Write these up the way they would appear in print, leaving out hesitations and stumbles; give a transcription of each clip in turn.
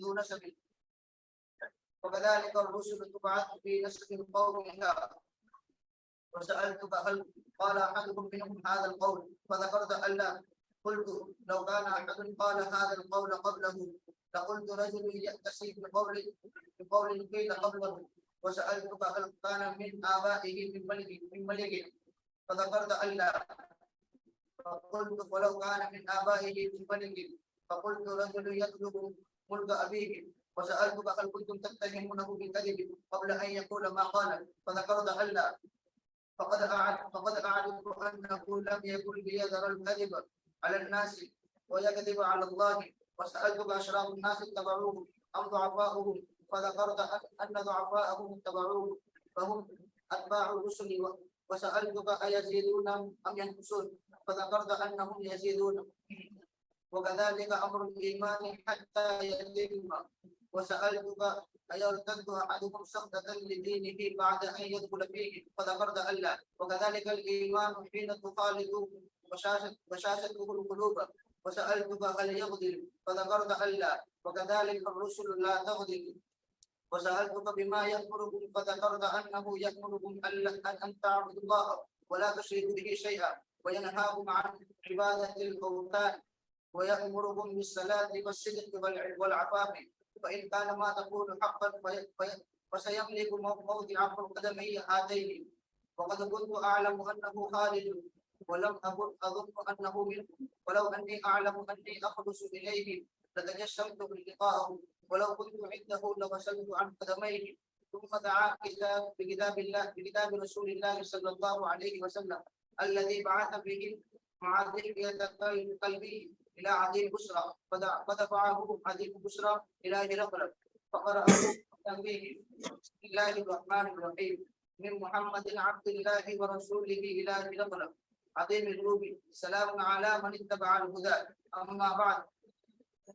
ذو نسب وكذلك الرسل تبعث في نسب قومها وسألتك هل قال أحدكم منهم هذا القول فذكرت ألا قلت لو كان أحد قال هذا القول قبله لقلت رجل يأتسي بقول قيل قبله وسألتك هل كان من آبائه من ملك فذكرت ألا فقلت فلو كان من آبائه من ملك فقلت رجل يطلب ملك أبيه وسألتك هل كنتم تتهمونه بالكذب قبل أن يقول ما قال فذكرت ألا فقد أعرف أنه لم يكن ليذر الكذب على الناس ويكذب على الله وسألتك أشراف الناس اتبعوه أم ضعفاؤهم فذكرت أن ضعفاءهم اتبعوه فهم أتباع الرسل وسألتك أيزيدون أم ينقصون فذكرت أنهم يزيدون وكذلك أمر الإيمان حتى يتم وسألتك أيرتد أحدكم سخطة لدينه بعد أن يدخل فيه فذكرت ألا وكذلك الإيمان حين تخالط بشاشته القلوب وسألتك هل يغضب فذكرت ألا وكذلك الرسل لا تغضب وسألتك بما يأمركم فذكرت أنه يأمركم أن تعبدوا الله ولا تشركوا به شيئا وينهاكم عن عبادة الأوثان ويأمركم بالصلاة والصدق والعفاف فإن كان ما تقول حقا فسيملك موضع قدمي هاتين وقد كنت أعلم أنه خالد ولم أكن أظن أنه منكم ولو أني أعلم أني أخلص إليه لتجشمت لقاءه ولو كنت عنده لغسلت عن قدميه ثم دعا بكتاب رسول الله صلى الله عليه وسلم الذي بعث به مع ذكر قلبي إلى عدي بشرى فدفعه عدي بشرى إلى هرقل فقرأه تنبيه بسم الله الرحمن الرحيم من محمد عبد الله ورسوله إلى هرقل عظيم الروم سلام على من اتبع الهدى أما بعد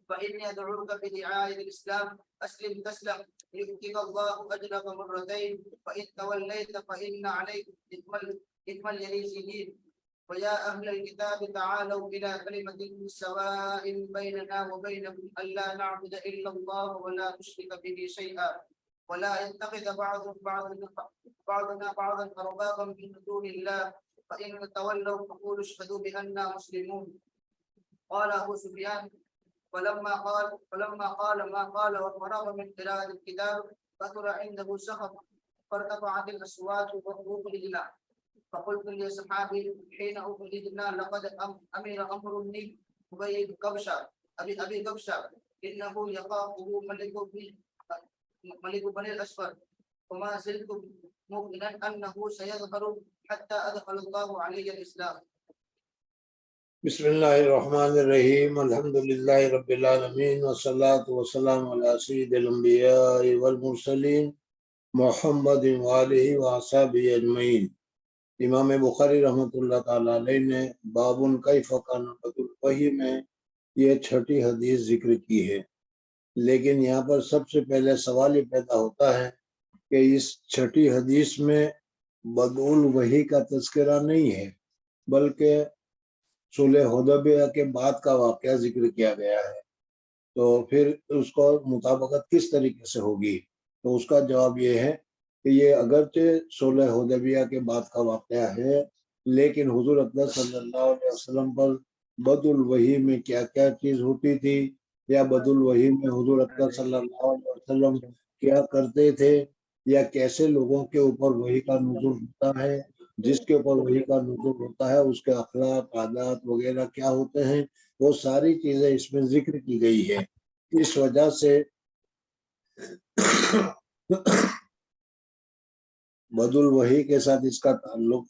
فإني أدعوك بدعاية الإسلام أسلم تسلم يؤتك الله أجرك مرتين فإن توليت فإن عليك إثم اليريسيين ويا أهل الكتاب تعالوا إلى كلمة سواء بيننا وبينكم ألا نعبد إلا الله ولا نشرك به شيئا ولا يتخذ بعضنا بعضا أربابا من دون الله فإن تولوا فقولوا اشهدوا بأننا مسلمون قال أبو سفيان فلما قال ما قال وفرغ من قراءة الكتاب كثر عنده سخط فارتفعت الأصوات وأخرجنا فقلت لأصحابي حين أخرجنا لقد أمر أمرني أبي كبشة إنه يخافه ملك بني الأسفل وما زلت مؤمنا أنه سيظهر حتى أدخل الله عليه الإسلام. بسم اللہ الرحمن الرحیم الحمد للہ رب العالمین والصلاة والسلام علی سید الانبیاء والمرسلین محمد وآلہ وصحبہ اجمعین۔ امام بخاری رحمۃ اللہ تعالیٰ علیہ نے بابن کیف کان بدء الوحی میں یہ چھٹی حدیث ذکر کی ہے، لیکن یہاں پر سب سے پہلے سوال یہ پیدا ہوتا ہے کہ اس چھٹی حدیث میں بدء الوحی کا تذکرہ نہیں ہے بلکہ صلح حدیبیہ کے بعد کا واقعہ ذکر کیا گیا ہے، تو پھر اس کو مطابقت کس طریقے سے ہوگی؟ تو اس کا جواب یہ ہے کہ یہ اگرچہ صلح حدیبیہ کے بعد کا واقعہ ہے، لیکن حضور اکرم صلی اللہ علیہ وسلم پر بدء الوحی میں کیا کیا چیز ہوتی تھی، یا بدء الوحی میں حضور اکرم صلی اللہ علیہ وسلم کیا کرتے تھے، یا کیسے لوگوں کے اوپر وحی کا نزول ہوتا ہے، جس کے اوپر وحی کا نزول ہوتا ہے اس کے اخلاق عادات وغیرہ کیا ہوتے ہیں، وہ ساری چیزیں اس میں ذکر کی گئی ہے۔ اس وجہ سے بدء الوحی کے ساتھ اس کا تعلق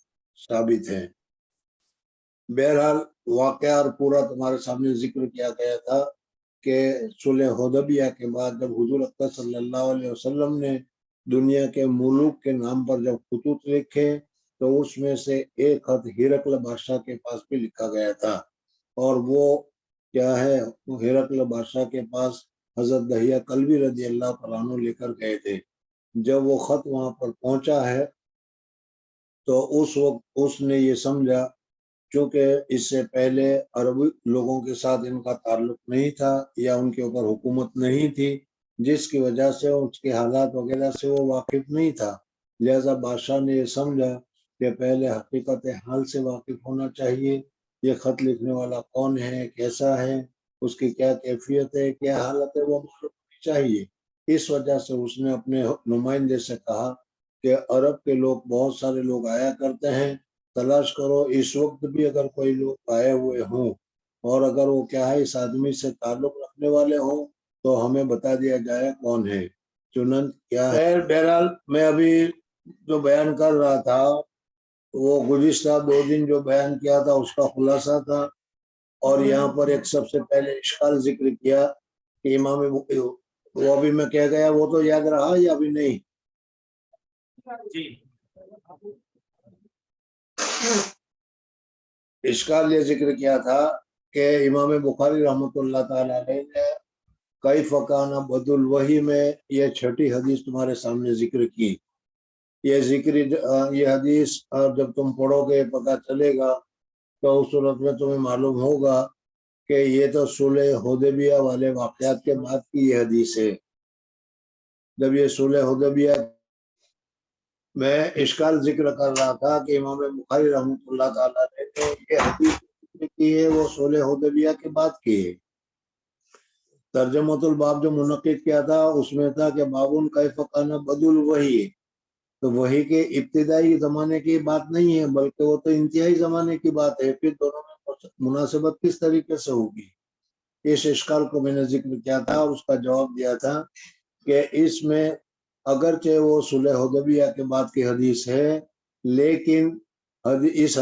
ثابت ہے۔ بہرحال واقعہ اور پورا تمہارے سامنے ذکر کیا گیا تھا کہ صلح حدیبیہ کے بعد جب حضور اکرم صلی اللہ علیہ وسلم نے دنیا کے ملوک کے نام پر جب خطوط لکھے تو اس میں سے ایک خط ہرقل بادشاہ کے پاس بھی لکھا گیا تھا، اور وہ کیا ہے، ہرقل بادشاہ کے پاس حضرت دحیہ کلبی رضی اللہ تعالیٰ عنہ لے کر گئے تھے۔ جب وہ خط وہاں پر پہنچا ہے تو اس وقت اس نے یہ سمجھا چونکہ اس سے پہلے عربی لوگوں کے ساتھ ان کا تعلق نہیں تھا یا ان کے اوپر حکومت نہیں تھی، جس کی وجہ سے اس کے حالات وغیرہ سے وہ واقف نہیں تھا۔ لہذا بادشاہ نے یہ سمجھا کہ پہلے حقیقت حال سے واقف ہونا چاہیے، یہ خط لکھنے والا کون ہے، کیسا ہے، اس کی کیا کیفیت ہے، کیا حالت ہے، وہ معلوم ہونی چاہیے۔ اس وجہ سے اس نے اپنے نمائندے سے کہا کہ عرب کے لوگ بہت سارے لوگ آیا کرتے ہیں، تلاش کرو اس وقت بھی اگر کوئی لوگ آئے ہوئے ہوں اور اگر وہ کیا ہے اس آدمی سے تعلق رکھنے والے ہوں تو ہمیں بتا دیا جائے کون ہے۔ چنانچہ کیا ہے، بہرحال میں ابھی جو بیان کر رہا تھا وہ گزشتہ 2 دن جو بیان کیا تھا اس کا خلاصہ تھا، اور یہاں پر ایک سب سے پہلے اشکال ذکر کیا کہ امام وہ ابھی میں کہہ گیا وہ تو یاد رہا یا ابھی نہیں؟ جی اشکال یہ ذکر کیا تھا کہ امام بخاری رحمۃ اللہ تعالی علیہ نے کیف کان بدء الوحی میں یہ 6ٹھی حدیث تمہارے سامنے ذکر کی۔ یہ حدیث جب تم پڑھو گے پتہ چلے گا تو اس صورت میں تمہیں معلوم ہوگا کہ یہ تو صلح حدیبیہ والے واقعات کے بعد کی یہ حدیث ہے۔ جب یہ صلح حدیبیہ میں اشکال ذکر کر رہا تھا کہ امام بخاری رحمۃ اللہ تعالیٰ نے یہ حدیث کی ہے وہ صلح حدیبیہ کے بعد کی ہے۔ ترجمۃ الباب جو منعقد کیا تھا اس میں تھا کہ بابن کیف کان بدء الوحی، تو وحی کے ابتدائی زمانے کی بات نہیں ہے بلکہ وہ تو انتہائی زمانے کی بات ہے، پھر دونوں میں مناسبت کس طریقے سے ہوگی؟ اس اشکال کو میں نے ذکر کیا تھا اور اس کا جواب دیا تھا کہ اس میں اگرچہ وہ صلح حدیبیہ کے بعد کی حدیث ہے لیکن اس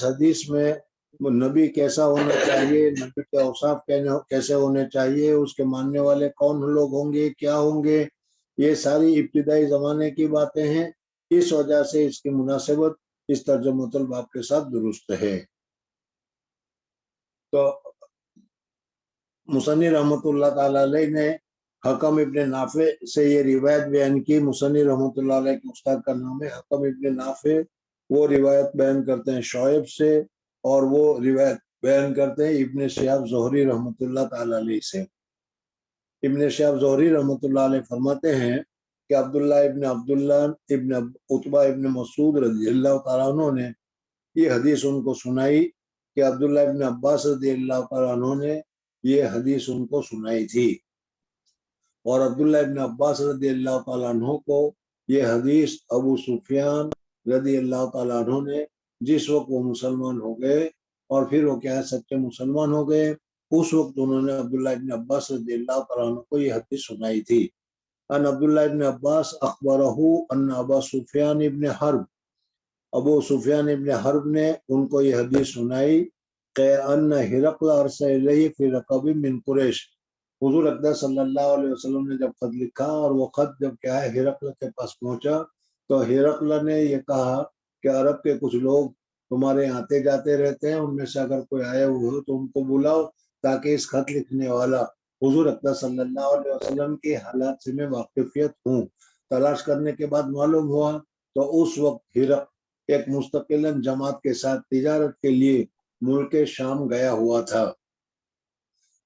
حدیث میں نبی کیسا ہونا چاہیے، نبی کے اوصاف کیسے ہونے چاہیے، اس کے ماننے والے کون لوگ ہوں گے، کیا ہوں گے، یہ ساری ابتدائی زمانے کی باتیں ہیں۔ اس وجہ سے اس کی مناسبت اس ترجمۃ الباب کے ساتھ درست ہے۔ تو مصنف رحمۃ اللہ تعالی علیہ نے حکم ابن نافع سے یہ روایت بیان کی۔ مصنف رحمۃ اللہ علیہ کے استاد کا نام ہے حکم ابن نافع، وہ روایت بیان کرتے ہیں شعیب سے اور وہ روایت بیان کرتے ہیں ابن شہاب زہری رحمۃ اللہ تعالی علیہ سے۔ ابن شہاب زہری رحمۃ اللہ علیہ فرماتے ہیں کہ عبداللہ ابن عتبہ ابن مسعود رضی اللہ تعالیٰ عنہ نے یہ حدیث ان کو سنائی کہ عبداللہ ابن عباس رضی اللہ تعالیٰ عنہ نے یہ حدیث ان کو سنائی تھی، اور عبداللہ ابن عباس رضی اللہ تعالیٰ عنہ کو یہ حدیث ابو سفیان رضی اللہ تعالیٰ عنہ نے جس وقت وہ مسلمان ہو گئے اور پھر وہ کیا ہے سچے مسلمان ہو گئے، اس وقت انہوں نے عبداللہ ابن عباس رضی اللہ تعالیٰ عنہ کو یہ حدیث سنائی تھی۔ ان عبداللہ ابن عباس اخبرہ ان ابا سفیان ابن حرب، ابو سفیان ابن حرب نے ان کو یہ حدیث سنائی کہ ان ہرقل ارسل الیہ فی رقب من قریش، حضور اقدس صلی اللہ علیہ وسلم نے جب خط لکھا اور وہ خط جب کیا ہے ہرقل کے پاس پہنچا تو ہرقل نے یہ کہا کہ عرب کے کچھ لوگ تمہارے آتے جاتے رہتے ہیں، ان میں سے اگر کوئی آئے ہوئے ہو تو ان کو بلاؤ تاکہ اس خط لکھنے والا حضور اقدس صلی اللہ علیہ وسلم کے حالات سے میں واقفیت ہوں۔ تلاش کرنے کے بعد معلوم ہوا تو اس وقت ہرقل ایک مستقل جماعت کے ساتھ تجارت کے لیے ملک شام گیا ہوا تھا۔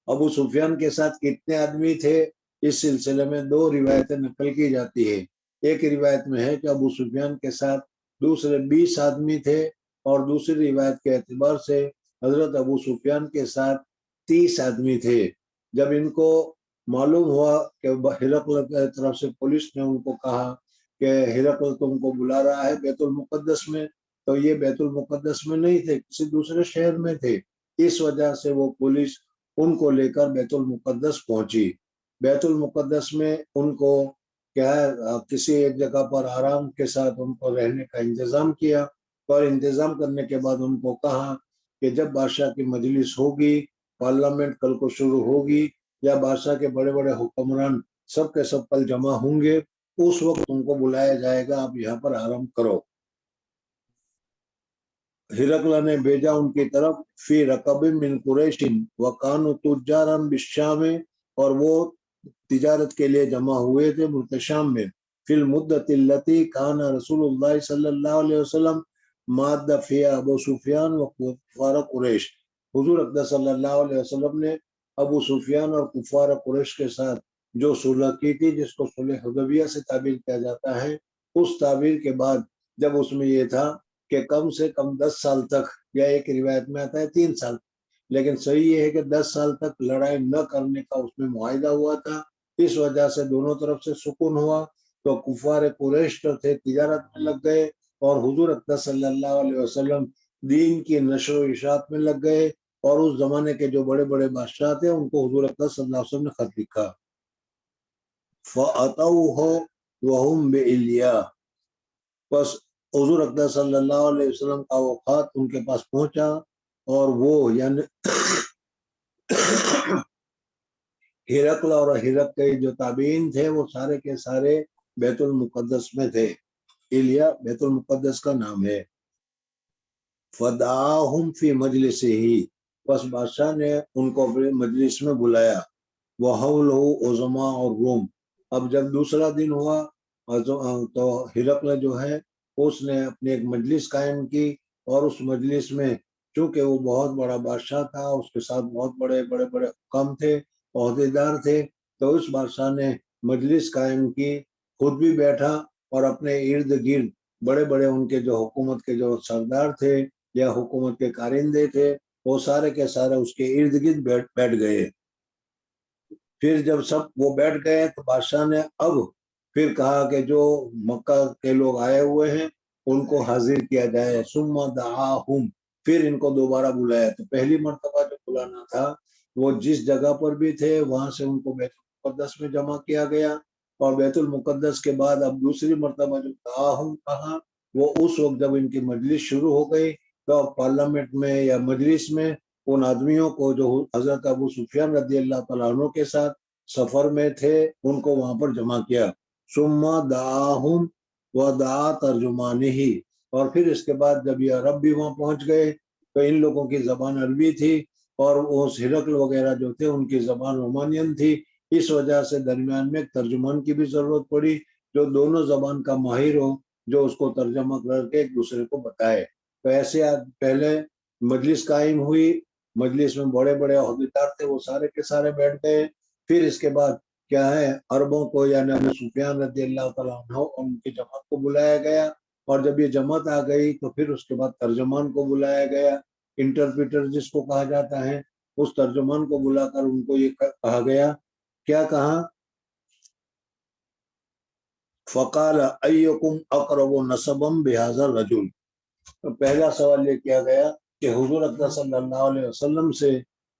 ابو سفیان کے ساتھ کتنے آدمی تھے اس سلسلے میں 2 روایتیں نقل کی جاتی ہے۔ ایک روایت میں ہے کہ ابو سفیان کے ساتھ دوسرے 20 آدمی تھے، اور دوسری روایت کے اعتبار سے حضرت ابو سفیان کے ساتھ 30 آدمی تھے۔ جب ان کو معلوم ہوا کہ ہرقل کی طرف سے پولیس نے ان کو کہا کہ ہرقل تم کو بلا رہا ہے بیت المقدس میں، تو یہ بیت المقدس میں نہیں تھے، کسی دوسرے شہر میں تھے، اس وجہ سے وہ پولیس ان کو لے کر بیت المقدس پہنچی۔ بیت المقدس میں ان کو کیا ہے کسی ایک جگہ پر آرام کے ساتھ ان کو رہنے کا انتظام کیا، اور انتظام کرنے کے بعد ان کو کہا کہ جب بادشاہ کی مجلس ہوگی، پارلیمنٹ کل کو شروع ہوگی یا بادشاہ کے بڑے بڑے حکمران سب کے سب کل جمع ہوں گے، اس وقت ان کو بلایا جائے گا، آپ یہاں پر آرام کرو۔ ہرقل نے بھیجا ان کی طرف فی رقب من قریش وکانوا تجارا بالشام، اور وہ تجارت کے لیے جمع ہوئے تھے ملک شام میں، فی المدت التی کان رسول اللہ صلی اللہ علیہ وسلم مادہ فیہ ابو سفیان و کفار قریش، حضور اقدس صلی اللہ علیہ وسلم نے ابو سفیان اور کفار قریش کے ساتھ جو صلح کی تھی، جس کو صلح حدیبیہ سے تعبیر کیا جاتا ہے، اس تعبیر کے بعد جب اس میں یہ تھا کہ کم سے کم 10 سال تک، یا ایک روایت میں آتا ہے 3 سال، لیکن صحیح یہ ہے کہ 10 سال تک لڑائی نہ کرنے کا اس میں معاہدہ ہوا تھا۔ اس وجہ سے دونوں طرف سے سکون ہوا، تو کفار قریش جو تھے تجارت میں لگ گئے، اور حضور اقدس صلی اللہ علیہ وسلم دین کی نشر و اشاعت میں لگ گئے، اور اس زمانے کے جو بڑے بڑے بادشاہ تھے ان کو حضور اقدس صلی اللہ علیہ وسلم نے خط لکھا۔ فَأَتَوْهُ وَهُمْ بِإِلْيَا، بس حضور اقدس صلی اللہ علیہ وسلم کا وہ خط ان کے پاس پہنچا، اور وہ یعنی ہرقل اور ہرق کے جو تابعین تھے وہ سارے کے سارے بیت المقدس میں تھے۔ ایلیا بیت المقدس کا نام ہے۔ فدعاہم فی مجلسہ، بس بادشاہ نے ان کو اپنے مجلس میں بلایا، وحولہ عظماء اور روم۔ اب جب دوسرا دن ہوا تو ہرقل جو ہے اس نے اپنی ایک مجلس قائم کی، اور اس مجلس میں چونکہ وہ بہت بڑا بادشاہ تھا، اس کے ساتھ بہت بڑے بڑے بڑے حکام تھے، عہدیدار تھے، تو اس بادشاہ نے مجلس قائم کی، خود بھی بیٹھا، اور اپنے ارد گرد بڑے بڑے ان کے جو حکومت کے جو سردار تھے یا حکومت کے کارندے تھے وہ سارے کے سارے اس کے ارد گرد بیٹھ گئے۔ پھر جب سب وہ بیٹھ گئے تو بادشاہ نے اب پھر کہا کہ جو مکہ کے لوگ آئے ہوئے ہیں ان کو حاضر کیا جائے۔ ثم دعاہم، پھر ان کو دوبارہ بلایا۔ تو پہلی مرتبہ جو بلانا تھا وہ جس جگہ پر بھی تھے وہاں سے ان کو بیت المقدس میں جمع کیا گیا، اور بیت المقدس کے بعد اب دوسری مرتبہ جو دعاہم کہا وہ اس وقت جب ان کی مجلس شروع ہو گئی، تو پارلیمنٹ میں یا مجلس میں ان آدمیوں کو جو حضرت ابو سفیان رضی اللہ تعالیٰ عنہ کے ساتھ سفر میں تھے ان کو وہاں پر جمع کیا۔ ثم دعاہم ودعا ترجمانہ، اور پھر اس کے بعد جب یہ عرب بھی وہاں پہنچ گئے تو ان لوگوں کی زبان عربی تھی، اور اس ہرقل وغیرہ جو تھے ان کی زبان رومانین تھی، اس وجہ سے درمیان میں ایک ترجمان کی بھی ضرورت پڑی جو دونوں زبان کا ماہر ہو، جو اس کو ترجمہ کر کے ایک دوسرے کو بتائے۔ تو ایسے پہلے مجلس قائم ہوئی، مجلس میں بڑے بڑے عہدیدار تھے وہ سارے کے سارے بیٹھ گئے۔ پھر اس کے بعد کیا ہے، عربوں کو یعنی ابو سفیان رضی اللہ تعالیٰ عنہ ان کی جماعت کو بلایا گیا، اور جب یہ جماعت آ گئی تو پھر اس کے بعد ترجمان کو بلایا گیا، انٹرپریٹر جس کو کہا جاتا ہے، اس ترجمان کو بلا کر ان کو یہ کہا گیا، کیا کہا، فقال ایکم اقرب نسبا بہذا الرجل۔ پہلا سوال یہ کیا گیا کہ حضور اقدس صلی اللہ علیہ وسلم سے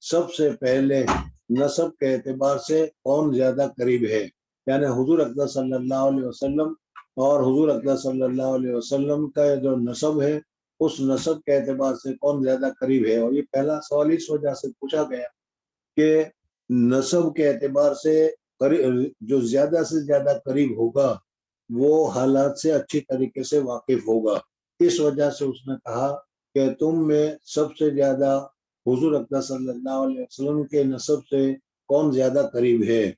سب سے پہلے نسب کے اعتبار سے کون زیادہ قریب ہے، یعنی حضور اقدس صلی اللہ علیہ وسلم اور حضور اقدس صلی اللہ علیہ وسلم کا جو نسب ہے اس نسب کے اعتبار سے کون زیادہ قریب ہے۔ اور یہ پہلا سوال اس وجہ سے پوچھا گیا کہ نسب کے اعتبار سے جو زیادہ سے زیادہ قریب ہوگا وہ حالات سے اچھی طریقے سے واقف ہوگا، اس وجہ سے اس نے کہا کہ تم میں سب سے زیادہ حضور اقدس صلی اللہ علیہ وسلم کے نسب سے کون زیادہ قریب ہے۔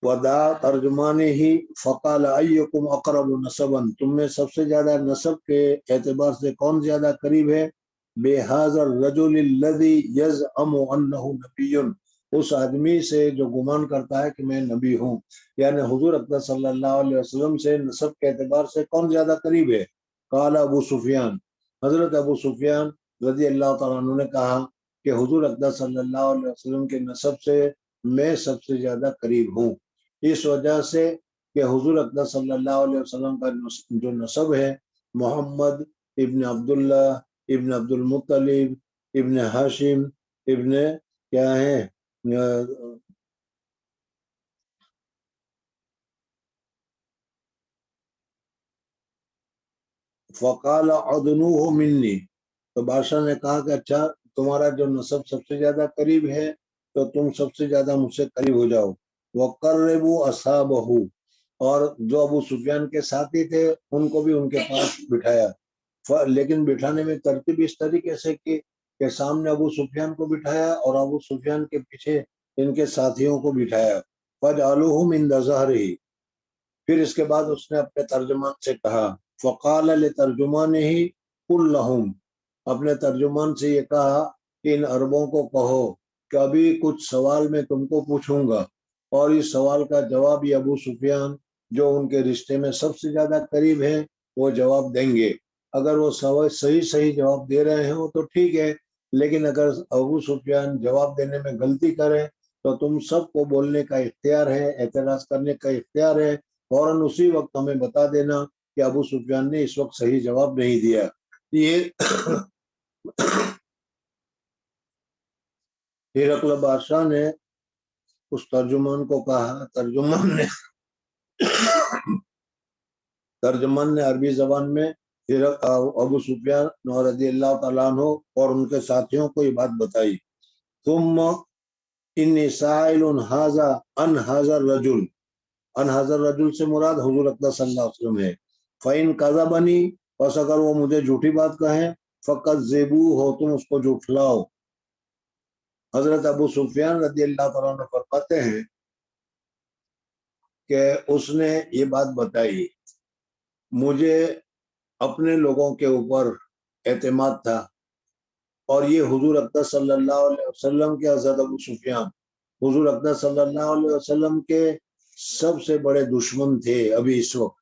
ودا ترجمانے ہی فقال ایکم اقرب نسبا، تم میں سب سے زیادہ نسب کے اعتبار سے کون زیادہ قریب ہے، بہذا الرجل الذی یزعم انہ نبی، اس آدمی سے جو گمان کرتا ہے کہ میں نبی ہوں، یعنی حضور اقدس صلی اللہ علیہ وسلم سے نسب کے اعتبار سے کون زیادہ قریب ہے۔ قال ابو سفیان، حضرت ابو سفیان رضی اللہ تعالیٰ عنہ نے کہا کہ حضور اقدس صلی اللہ علیہ وسلم کے نسب سے میں سب سے زیادہ قریب ہوں، اس وجہ سے کہ حضور اقدس صلی اللہ علیہ وسلم کا جو نسب ہے محمد ابن عبداللہ ابن عبد المطلب ابن ہاشم ابن کیا ہے فقال ادنوہ منی، تو بادشاہ نے کہا کہ اچھا تمہارا جو نسب سب سے زیادہ قریب ہے تو تم سب سے زیادہ مجھ سے قریب ہو جاؤ۔ وقربوا اصحابہ، اور جو ابو سفیان کے ساتھی تھے ان کو بھی ان کے پاس بٹھایا، لیکن بٹھانے میں ترتیب اس طریقے سے کہ سامنے ابو سفیان کو بٹھایا اور ابو سفیان کے پیچھے ان کے ساتھیوں کو بٹھایا۔ فَجْعَلُوهُمْ عِنْدَ ظَهْرِهِ، پھر اس کے بعد اس نے اپنے ترجمان سے کہا فقال لترجمانه قل لهم، اپنے ترجمان سے یہ کہا کہ ان عربوں کو کہو کہ ابھی کچھ سوال میں تم کو پوچھوں گا، اور اس سوال کا جواب یہ ابو سفیان جو ان کے رشتے میں سب سے زیادہ قریب ہیں وہ جواب دیں گے۔ اگر وہ صحیح جواب دے رہے ہوں تو ٹھیک ہے، لیکن اگر ابو سفیان جواب دینے میں غلطی کریں تو تم سب کو بولنے کا اختیار ہے، اعتراض کرنے کا اختیار ہے، فوراً اسی وقت ہمیں بتا دینا کہ ابو سفیان نے اس وقت صحیح جواب نہیں دیا۔ یہ ہرقل بادشاہ نے اس ترجمان کو کہا، ترجمان نے عربی زبان میں ابو سفیان رضی اللہ تعالیٰ عنہ اور ان کے ساتھیوں کو یہ بات بتائی۔ ثم انی سائل ھذا عن ھذا الرجل، ان ھذا الرجل سے مراد حضور اقدس صلی اللہ علیہ وسلم ہے۔ فإن کذبنی، بس اگر وہ مجھے جھوٹی بات کہیں، فکذبوہ، تم اس کو جھٹلاؤ۔ حضرت ابو سفیان رضی اللہ تعالیٰ عنہ فرماتے ہیں کہ اس نے یہ بات بتائی، مجھے اپنے لوگوں کے اوپر اعتماد تھا، اور یہ حضور اقدس صلی اللہ علیہ وسلم کے حضرت ابو سفیان حضور اقدس صلی اللہ علیہ وسلم کے سب سے بڑے دشمن تھے۔ ابھی اس وقت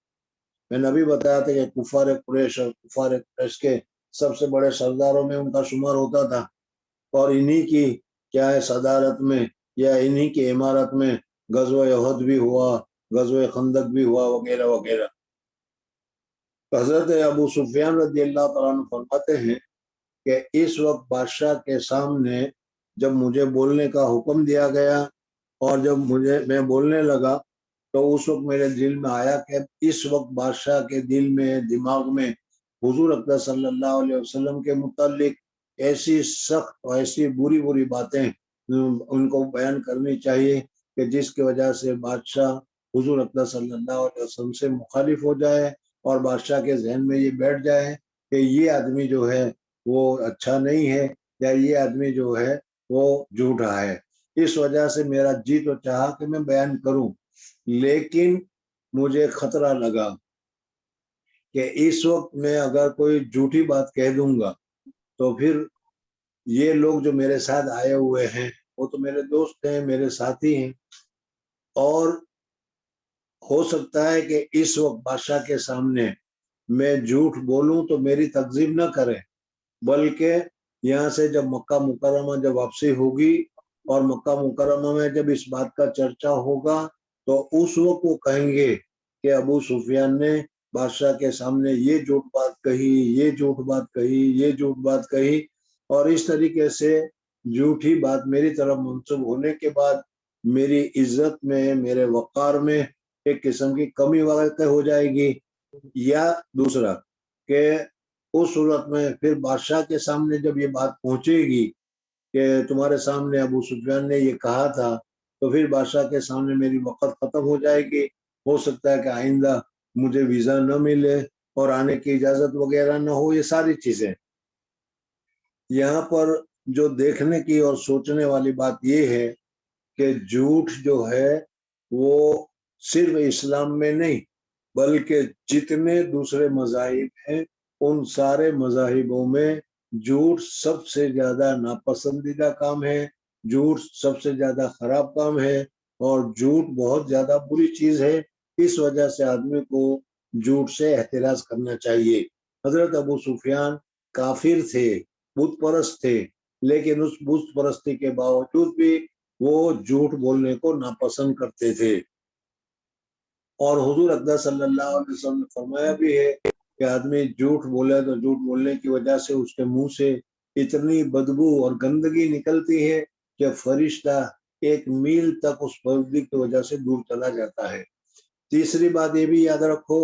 میں نے ابھی بتایا تھا کہ کفار قریش اور کفار قریش کے سب سے بڑے سرداروں میں ان کا شمار ہوتا تھا، اور انہی کی کیا ہے صدارت میں یا انہی کی عمارت میں غزوہ احد بھی ہوا، غزوہ خندق بھی ہوا، وغیرہ وغیرہ۔ حضرت ابو سفیان رضی اللہ تعالیٰ عنہ فرماتے ہیں کہ اس وقت بادشاہ کے سامنے جب مجھے بولنے کا حکم دیا گیا اور جب میں بولنے لگا تو اس وقت میرے دل میں آیا کہ اس وقت بادشاہ کے دل میں، دماغ میں حضور اقدس صلی اللہ علیہ وسلم کے متعلق ایسی سخت اور ایسی بری بری باتیں ان کو بیان کرنی چاہیے کہ جس کی وجہ سے بادشاہ حضور اقدس صلی اللہ علیہ وسلم سے مخالف ہو جائے، اور بادشاہ کے ذہن میں یہ بیٹھ جائے کہ یہ آدمی جو ہے وہ اچھا نہیں ہے، یا یہ آدمی جو ہے وہ جھوٹا ہے۔ اس وجہ سے میرا جی تو چاہا کہ میں بیان کروں، لیکن مجھے خطرہ لگا کہ اس وقت میں اگر کوئی جھوٹی بات کہہ دوں گا تو پھر یہ لوگ جو میرے ساتھ آئے ہوئے ہیں وہ تو میرے دوست ہیں، میرے ساتھی ہیں، اور ہو سکتا ہے کہ اس وقت بادشاہ کے سامنے میں جھوٹ بولوں تو میری تکذیب نہ کریں، بلکہ یہاں سے جب مکہ مکرمہ جب واپسی ہوگی اور مکہ مکرمہ میں جب اس بات کا چرچا ہوگا تو اس وقت وہ کہیں گے کہ ابو سفیان نے بادشاہ کے سامنے یہ جھوٹ بات کہی، یہ جھوٹ بات کہی، یہ جھوٹ بات کہی، اور اس طریقے سے جھوٹی بات میری طرف منسوب ہونے کے بعد میری عزت میں، میرے وقار میں ایک قسم کی کمی واقع ہو جائے گی۔ یا دوسرا کہ اس صورت میں پھر بادشاہ کے سامنے جب یہ بات پہنچے گی کہ تمہارے سامنے ابو سفیان نے یہ کہا تھا، تو پھر بادشاہ کے سامنے میری وقت ختم ہو جائے گی، ہو سکتا ہے کہ آئندہ مجھے ویزا نہ ملے اور آنے کی اجازت وغیرہ نہ ہو۔ یہ ساری چیزیں یہاں پر جو دیکھنے کی اور سوچنے والی بات یہ ہے کہ جھوٹ جو ہے وہ صرف اسلام میں نہیں بلکہ جتنے دوسرے مذاہب ہیں ان سارے مذاہبوں میں جھوٹ سب سے زیادہ ناپسندیدہ کام ہے، جھوٹ سب سے زیادہ خراب کام ہے، اور جھوٹ بہت زیادہ بری چیز ہے۔ اس وجہ سے آدمی کو جھوٹ سے احتراز کرنا چاہیے۔ حضرت ابو سفیان کافر تھے، بت پرست تھے، لیکن اس بت پرستی کے باوجود بھی وہ جھوٹ بولنے کو ناپسند کرتے تھے۔ اور حضور اقدس صلی اللہ علیہ وسلم نے فرمایا بھی ہے کہ آدمی جھوٹ بولے تو جھوٹ بولنے کی وجہ سے اس کے منہ سے اتنی بدبو اور گندگی نکلتی ہے کہ فرشتہ 1 میل تک اس بدبو کی وجہ سے دور چلا جاتا ہے۔ تیسری بات یہ بھی یاد رکھو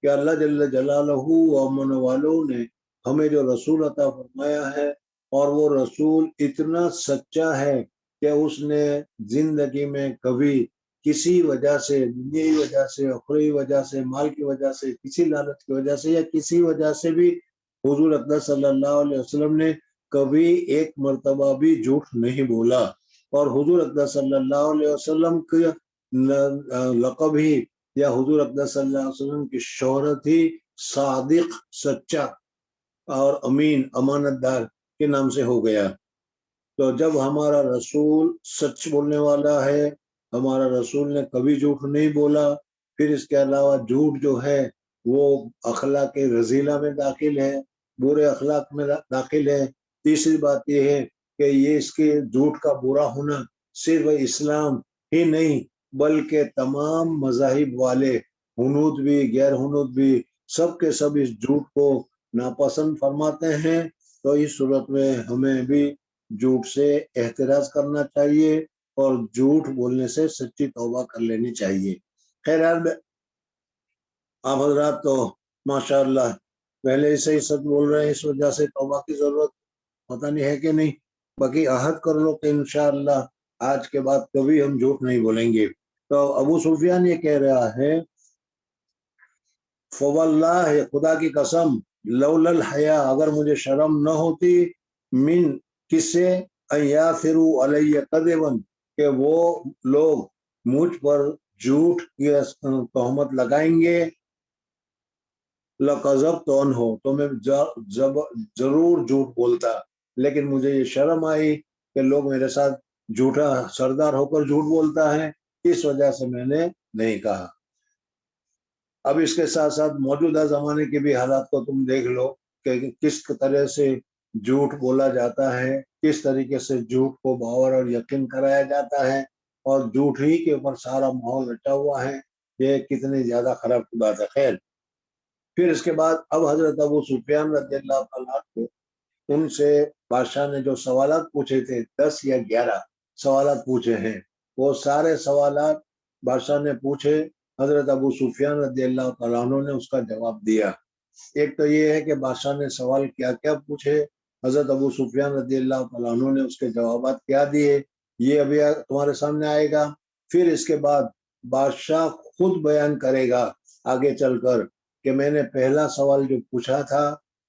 کہ اللہ جل جلالہ و امن والوں نے ہمیں جو رسول عطا فرمایا ہے، اور وہ رسول اتنا سچا ہے کہ اس نے زندگی میں کبھی کسی وجہ سے، دنیاوی وجہ سے، اخروی وجہ سے، مال کی وجہ سے، کسی لالچ کی وجہ سے یا کسی وجہ سے بھی حضور اقدس صلی اللہ علیہ وسلم نے کبھی ایک مرتبہ بھی جھوٹ نہیں بولا۔ اور حضور اقدس صلی اللہ علیہ وسلم کے لقب ہی یا حضور اقدس صلی اللہ علیہ وسلم کی شہرت ہی صادق سچا اور امین امانت دار کے نام سے ہو گیا۔ تو جب ہمارا رسول سچ بولنے والا ہے، ہمارا رسول نے کبھی جھوٹ نہیں بولا، پھر اس کے علاوہ جھوٹ جو ہے وہ اخلاق رذیلہ میں داخل ہے، برے اخلاق میں داخل ہے۔ تیسری بات یہ ہے کہ یہ اس کے جھوٹ کا برا ہونا صرف اسلام ہی نہیں بلکہ تمام مذاہب والے، ہنود بھی غیر ہنود بھی، سب کے سب اس جھوٹ کو ناپسند فرماتے ہیں۔ تو اس صورت میں ہمیں بھی جھوٹ سے احتراز کرنا چاہیے اور جھوٹ بولنے سے سچی توبہ کر لینی چاہیے۔ خیر آپ حضرات تو ماشاءاللہ پہلے سے ہی سچ بول رہے ہیں، اس وجہ سے توبہ کی ضرورت پتہ نہیں ہے کہ نہیں، باقی عہد کر لو کہ انشاءاللہ آج کے بعد کبھی ہم جھوٹ نہیں بولیں گے۔ تو ابو سفیان یہ کہہ رہا ہے فواللہ خدا کی قسم لولا الحیا اگر مجھے شرم نہ ہوتی من کس سے ایاثروا علی کذبا کہ وہ لوگ مجھ پر جھوٹ کی تہمت لگائیں گے، لقذبت عنہ تو میں ضرور جھوٹ بولتا، لیکن مجھے یہ شرم آئی کہ لوگ میرے ساتھ جھوٹا سردار ہو کر جھوٹ بولتا ہے، اس وجہ سے میں نے نہیں کہا۔ اب اس کے ساتھ ساتھ موجودہ زمانے کے بھی حالات کو تم دیکھ لو کہ کس طرح سے جھوٹ بولا جاتا ہے، کس طریقے سے جھوٹ کو باور اور یقین کرایا جاتا ہے، اور جھوٹ ہی کے اوپر سارا ماحول رچا ہوا ہے۔ یہ کتنی زیادہ خراب بات ہے۔ خیر پھر اس کے بعد اب حضرت ابو سفیان رضی اللہ تعالیٰ کو ان سے بادشاہ نے جو سوالات پوچھے تھے 10 یا 11 سوالات پوچھے ہیں، وہ سارے سوالات بادشاہ نے پوچھے، حضرت ابو سفیان رضی اللہ تعالیٰ عنہ نے اس کا جواب دیا۔ ایک تو یہ ہے کہ بادشاہ نے سوال کیا کیا پوچھے، حضرت ابو سفیان رضی اللہ تعالیٰ عنہ نے اس کے جوابات کیا دیے، یہ ابھی تمہارے سامنے آئے گا۔ پھر اس کے بعد بادشاہ خود بیان کرے گا آگے چل کر کہ میں نے پہلا سوال جو پوچھا تھا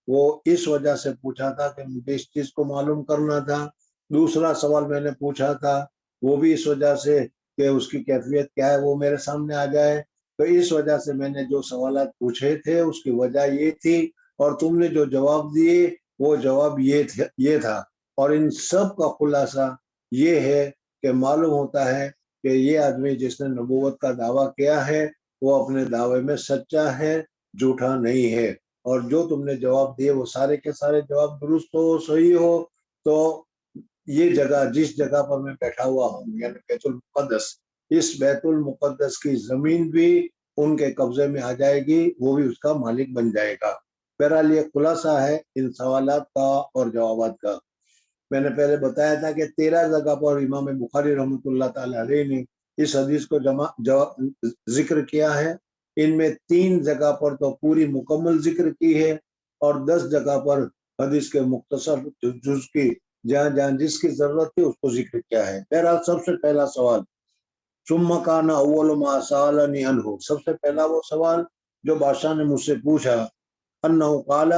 وہ اس وجہ سے پوچھا تھا کہ مجھے اس چیز کو معلوم کرنا تھا، دوسرا سوال میں نے پوچھا تھا وہ بھی اس وجہ سے کہ اس کی کیفیت کیا ہے وہ میرے سامنے آ جائے، تو اس وجہ سے میں نے جو سوالات پوچھے تھے اس کی وجہ یہ تھی، اور تم نے جو جواب دیے وہ جواب یہ تھا۔ اور ان سب کا خلاصہ یہ ہے کہ معلوم ہوتا ہے کہ یہ آدمی جس نے نبوت کا دعویٰ کیا ہے وہ اپنے دعوے میں سچا ہے، جھوٹا نہیں ہے، اور جو تم نے جواب دیے وہ سارے کے سارے جواب درست ہو، صحیح ہو، تو یہ جگہ جس جگہ پر میں بیٹھا ہوا ہوں یعنی بیت المقدس، اس بیت المقدس کی زمین بھی ان کے قبضے میں آ جائے گی، وہ بھی اس کا مالک بن جائے گا۔ بہرحال یہ خلاصہ ہے ان سوالات کا اور جوابات کا۔ میں نے پہلے بتایا تھا کہ 13 جگہ پر امام بخاری رحمۃ اللہ تعالی علیہ نے اس حدیث کو ذکر کیا ہے، ان میں 3 جگہ پر تو پوری مکمل ذکر کی ہے، اور 10 جگہ پر حدیث کے مختصر جز کی جہاں جہاں جس کی ضرورت تھی اس کو ذکر کیا ہے۔ بہرحال سب سے پہلا سوال ثم کان اول ما سالنی عنہ، سب سے پہلا وہ سوال جو بادشاہ نے مجھ سے پوچھا، انہ قال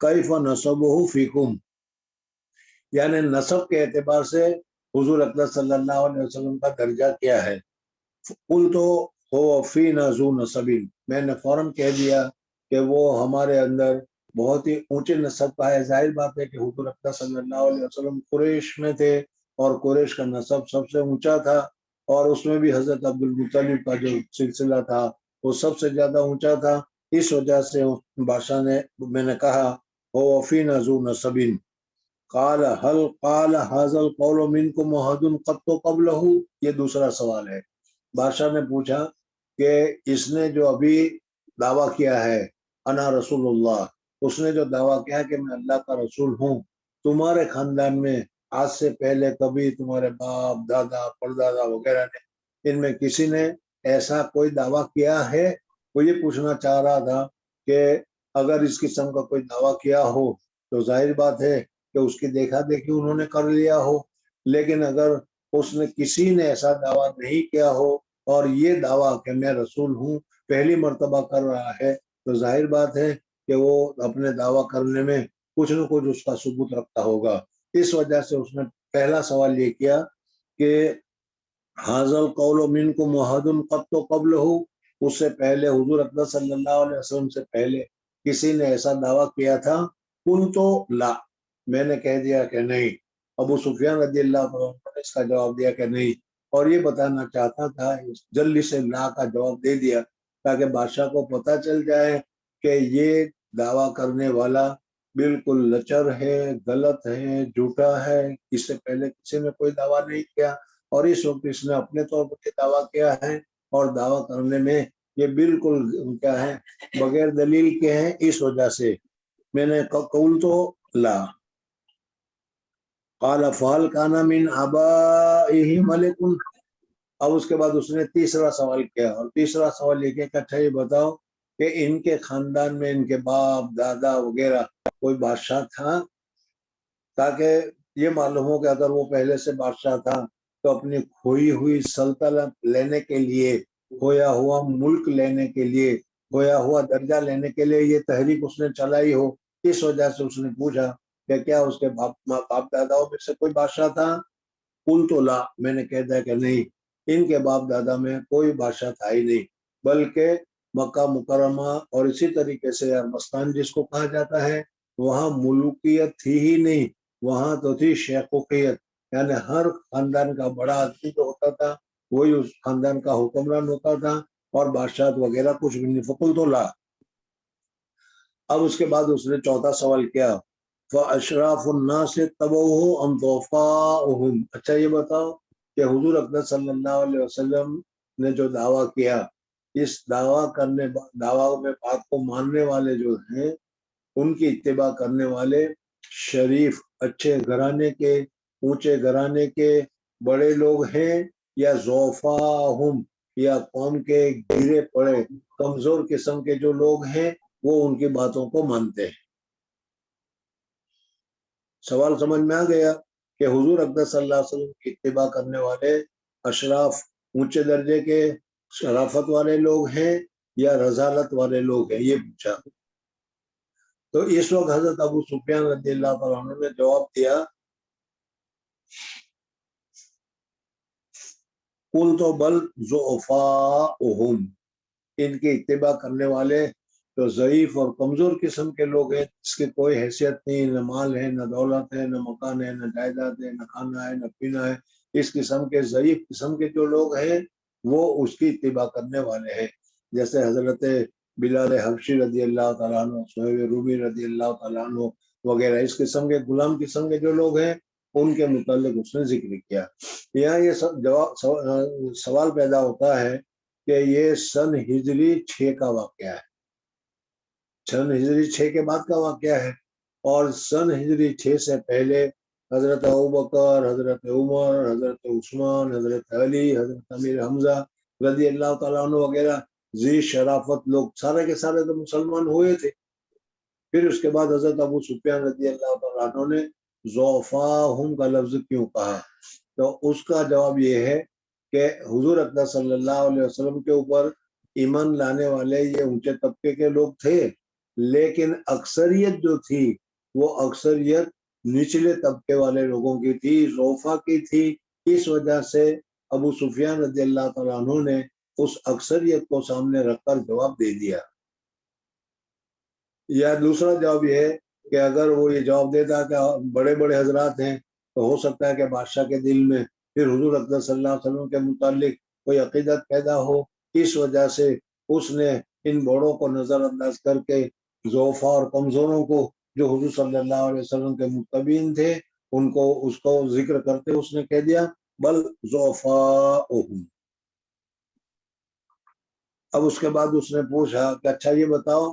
کیف نسبہ فیکم، یعنی نسب کے اعتبار سے حضور اقدس صلی اللہ علیہ وسلم کا درجہ کیا ہے۔ قلت هو فینا ذو نسب، میں نے فوراً کہہ دیا کہ وہ ہمارے اندر بہت ہی اونچے نسب کا ہے۔ ظاہر بات ہے کہ حضور اقدس صلی اللہ علیہ وسلم قریش میں تھے اور قریش کا نسب سب سے اونچا تھا، اور اس میں بھی حضرت عبد المطلب کا جو سلسلہ تھا وہ سب سے زیادہ اونچا تھا۔ اس وجہ سے بادشاہ نے میں نے کہا هو فینا ذو نسب۔ قال هل قال هذا القول منكم احد قط قبله، یہ دوسرا سوال ہے۔ بادشاہ نے پوچھا کہ اس نے جو ابھی دعویٰ کیا ہے انا رسول اللہ، اس نے جو دعویٰ کیا ہے کہ میں اللہ کا رسول ہوں، تمہارے خاندان میں آج سے پہلے کبھی تمہارے باپ دادا پردادا وغیرہ نے ان میں کسی نے ایسا کوئی دعویٰ کیا ہے؟ وہ یہ پوچھنا چاہ رہا تھا کہ اگر اس قسم کا کوئی دعویٰ کیا ہو تو ظاہر بات ہے کہ اس کی دیکھا دیکھی انہوں نے کر لیا ہو، لیکن اگر اس نے کسی نے ایسا دعویٰ نہیں کیا ہو اور یہ دعویٰ کہ میں رسول ہوں پہلی مرتبہ کر رہا ہے، تو ظاہر بات ہے کہ وہ اپنے دعویٰ کرنے میں کچھ نہ کچھ اس کا ثبوت رکھتا ہوگا۔ اس وجہ سے اس نے پہلا سوال یہ کیا کہ حاضل قول منکم محد قط قبلہ، اس سے پہلے حضور اکرم صلی اللہ علیہ وسلم سے پہلے کسی نے ایسا دعویٰ کیا تھا؟ قلت لا، میں نے کہہ دیا کہ نہیں۔ ابو سفیان رضی اللہ عنہ نے اس کا جواب دیا کہ نہیں، اور یہ بتانا چاہتا تھا، جلدی سے لا کا جواب دے دیا تاکہ بادشاہ کو پتہ چل جائے کہ یہ دعویٰ کرنے والا بالکل لچر ہے، غلط ہے، جھوٹا ہے، اس سے پہلے کسی نے کوئی دعویٰ نہیں کیا، اور اس وقت اس نے اپنے طور پر یہ دعویٰ کیا ہے، اور دعویٰ کرنے میں یہ بالکل کیا ہے، بغیر دلیل کے ہیں، اس وجہ سے میں نے قول تو لا۔ قال فہل کان من آبائہ ملک، اب اس کے بعد اس نے تیسرا سوال کیا، اور تیسرا سوال یہ کہ اچھا یہ بتاؤ کہ ان کے خاندان میں ان کے باپ دادا وغیرہ کوئی بادشاہ تھا، تاکہ یہ معلوم ہو کہ اگر وہ پہلے سے بادشاہ تھا تو اپنی کھوئی ہوئی سلطنت لینے کے لیے، کھویا ہوا ملک لینے کے لیے، کھویا ہوا درجہ لینے کے لیے یہ تحریک اس نے چلائی ہو، اس وجہ سے اس نے پوچھا کہ کیا اس کے باپ داداؤں میں سے کوئی بادشاہ تھا؟ قلت لا، میں نے کہہ دیا کہ نہیں، ان کے باپ دادا میں کوئی بادشاہ تھا ہی نہیں، بلکہ مکہ مکرمہ اور اسی طریقے سے ارمستان جس کو کہا جاتا ہے، وہاں ملوکیت تھی ہی نہیں، وہاں تو تھی شیخوکیت، یعنی ہر خاندان کا بڑا آدمی جو ہوتا تھا وہی اس خاندان کا حکمران ہوتا تھا، اور بادشاہت وغیرہ کچھ بھی نہیں۔ فقلت لا۔ اب اس کے بعد اس نے چوتھا سوال کیا، فَأَشْرَافُ النَّاسِ اتَّبَعُوهُ أَمْ ضُعَفَاؤُهُمْ، اچھا یہ بتاؤ کہ حضور اکرم صلی اللہ علیہ وسلم نے جو دعویٰ کیا، اس دعویٰ میں بات کو ماننے والے جو ہیں، ان کی اتباع کرنے والے شریف اچھے گھرانے کے، اونچے گھرانے کے بڑے لوگ ہیں، یا ضعفاءہم، یا قوم کے گرے پڑے کمزور قسم کے جو لوگ ہیں وہ ان کی باتوں کو مانتے ہیں۔ سوال سمجھ میں آ گیا کہ حضور اکرم صلی اللہ علیہ وسلم کی اتباع کرنے والے اشراف اونچے درجے کے شرافت والے لوگ ہیں یا رذالت والے لوگ ہیں، یہ پوچھا۔ تو اس وقت حضرت ابو سفیان رضی اللہ عنہ نے جواب دیا، قل تو بل ضعفاؤہم، ان کی اتباع کرنے والے تو ضعیف اور کمزور قسم کے لوگ ہیں، جس کی کوئی حیثیت نہیں، نہ مال ہے، نہ دولت ہے، نہ مکان ہے، نہ جائیداد ہے، نہ کھانا ہے، نہ پینا ہے، اس قسم کے ضعیف قسم کے جو لوگ ہیں وہ اس کی اتباع کرنے والے ہیں، جیسے حضرت بلال حبشی رضی اللہ تعالیٰ عنہ، صہیب رومی رضی اللہ تعالیٰ عنہ وغیرہ، اس قسم کے غلام قسم کے جو لوگ ہیں ان کے متعلق اس نے ذکر کیا۔ یہاں یہ سوال پیدا ہوتا ہے کہ یہ سن ہجری 6 کا واقعہ ہے، سن ہجری 6 کے بعد کا واقعہ ہے، اور سن ہجری 6 سے پہلے حضرت ابوبکر، حضرت عمر، حضرت عثمان، حضرت علی، حضرت امیر حمزہ رضی اللہ تعالیٰ عنہ وغیرہ ذی شرافت لوگ سارے کے سارے تو مسلمان ہوئے تھے۔ پھر اس کے بعد حضرت ابو سفیان رضی اللہ تعالیٰ عنہ نے ضعفاہم کا لفظ کیوں کہا؟ تو اس کا جواب یہ ہے کہ حضور اکرم صلی اللہ علیہ وسلم کے اوپر ایمان لانے والے یہ اونچے طبقے کے لوگ تھے، لیکن اکثریت جو تھی وہ اکثریت نچلے طبقے والے لوگوں کی تھی، ضعفا کی تھی، اس وجہ سے ابو سفیان رضی اللہ تعالیٰ عنہ نے اس اکثریت کو سامنے رکھ کر جواب دے دیا۔ یا دوسرا جواب یہ ہے کہ اگر وہ یہ جواب دیتا کہ بڑے بڑے حضرات ہیں تو ہو سکتا ہے کہ بادشاہ کے دل میں پھر حضور اکرم صلی اللہ علیہ وسلم کے متعلق کوئی عقیدت پیدا ہو، اس وجہ سے اس نے ان بڑوں کو نظر انداز کر کے ضعفاء اور کمزوروں کو جو حضور صلی اللہ علیہ وسلم کے متبعین تھے ان کو اس کو ذکر کرتے اس نے کہہ دیا بل ضعفاؤہم۔ اب اس کے بعد اس نے پوچھا کہ اچھا یہ بتاؤ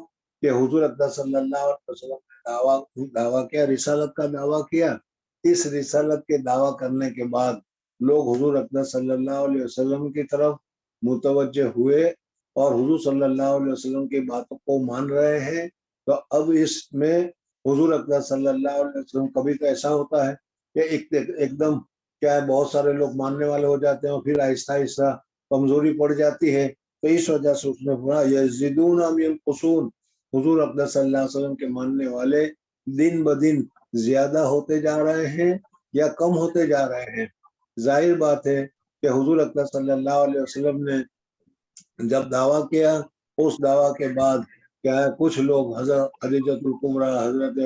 کہ حضور اکرم صلی اللہ علیہ وسلم نے دعویٰ کیا، رسالت کا دعویٰ کیا، اس رسالت کے دعویٰ کرنے کے بعد لوگ حضور اکرم صلی اللہ علیہ وسلم کی طرف متوجہ ہوئے اور حضور صلی اللہ علیہ وسلم کی باتوں کو مان رہے ہیں، تو اب اس میں حضور اکرم صلی اللہ علیہ وسلم کبھی تو ایسا ہوتا ہے کہ ایک دم کیا ہے بہت سارے لوگ ماننے والے ہو جاتے ہیں اور پھر آہستہ آہستہ کمزوری پڑ جاتی ہے، تو اس وجہ سے اس نے پڑھا یزیدون ام ینقصون، حضور اکرم صلی اللہ علیہ وسلم کے ماننے والے دن بدن زیادہ ہوتے جا رہے ہیں یا کم ہوتے جا رہے ہیں؟ ظاہر بات ہے کہ حضور اکرم صلی اللہ علیہ وسلم نے جب دعویٰ کیا، اس دعویٰ کے بعد کیا ہے کچھ لوگ حضرت خدیجۃ الکبریٰ، حضرت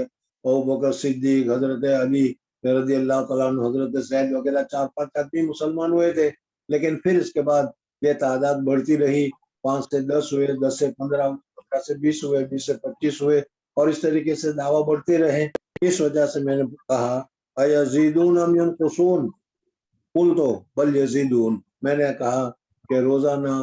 ابوبکر صدیق، حضرت علی رضی اللہ تعالیٰ عنہ، حضرت زید وغیرہ 4-5 آدمی مسلمان ہوئے تھے، لیکن پھر اس کے بعد یہ تعداد بڑھتی رہی، 5 سے 10 ہوئے، 10 سے 15، 15 سے 20 ہوئے، 20 سے 25 ہوئے، اور اس طریقے سے دعویٰ بڑھتے رہے۔ اس وجہ سے میں نے کہا ایزیدون ام ینقصون، قلت بل یزیدون، میں نے کہا کہ روزانہ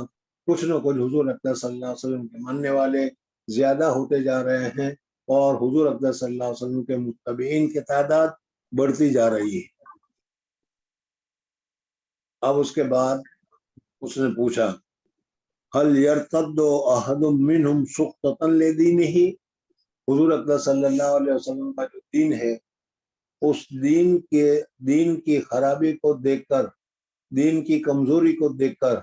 کچھ نہ کچھ حضور اکرم صلی اللہ علیہ وسلم کے ماننے والے زیادہ ہوتے جا رہے ہیں، اور حضور اکرم صلی اللہ علیہ وسلم کے متبعین کی تعداد بڑھتی جا رہی ہے۔ اب اس کے بعد اس نے پوچھا هل يرتد احد منهم سخطا لدینہ، حضور اکرم صلی اللہ علیہ وسلم کا جو دین ہے، اس دین کی خرابی کو دیکھ کر، دین کی کمزوری کو دیکھ کر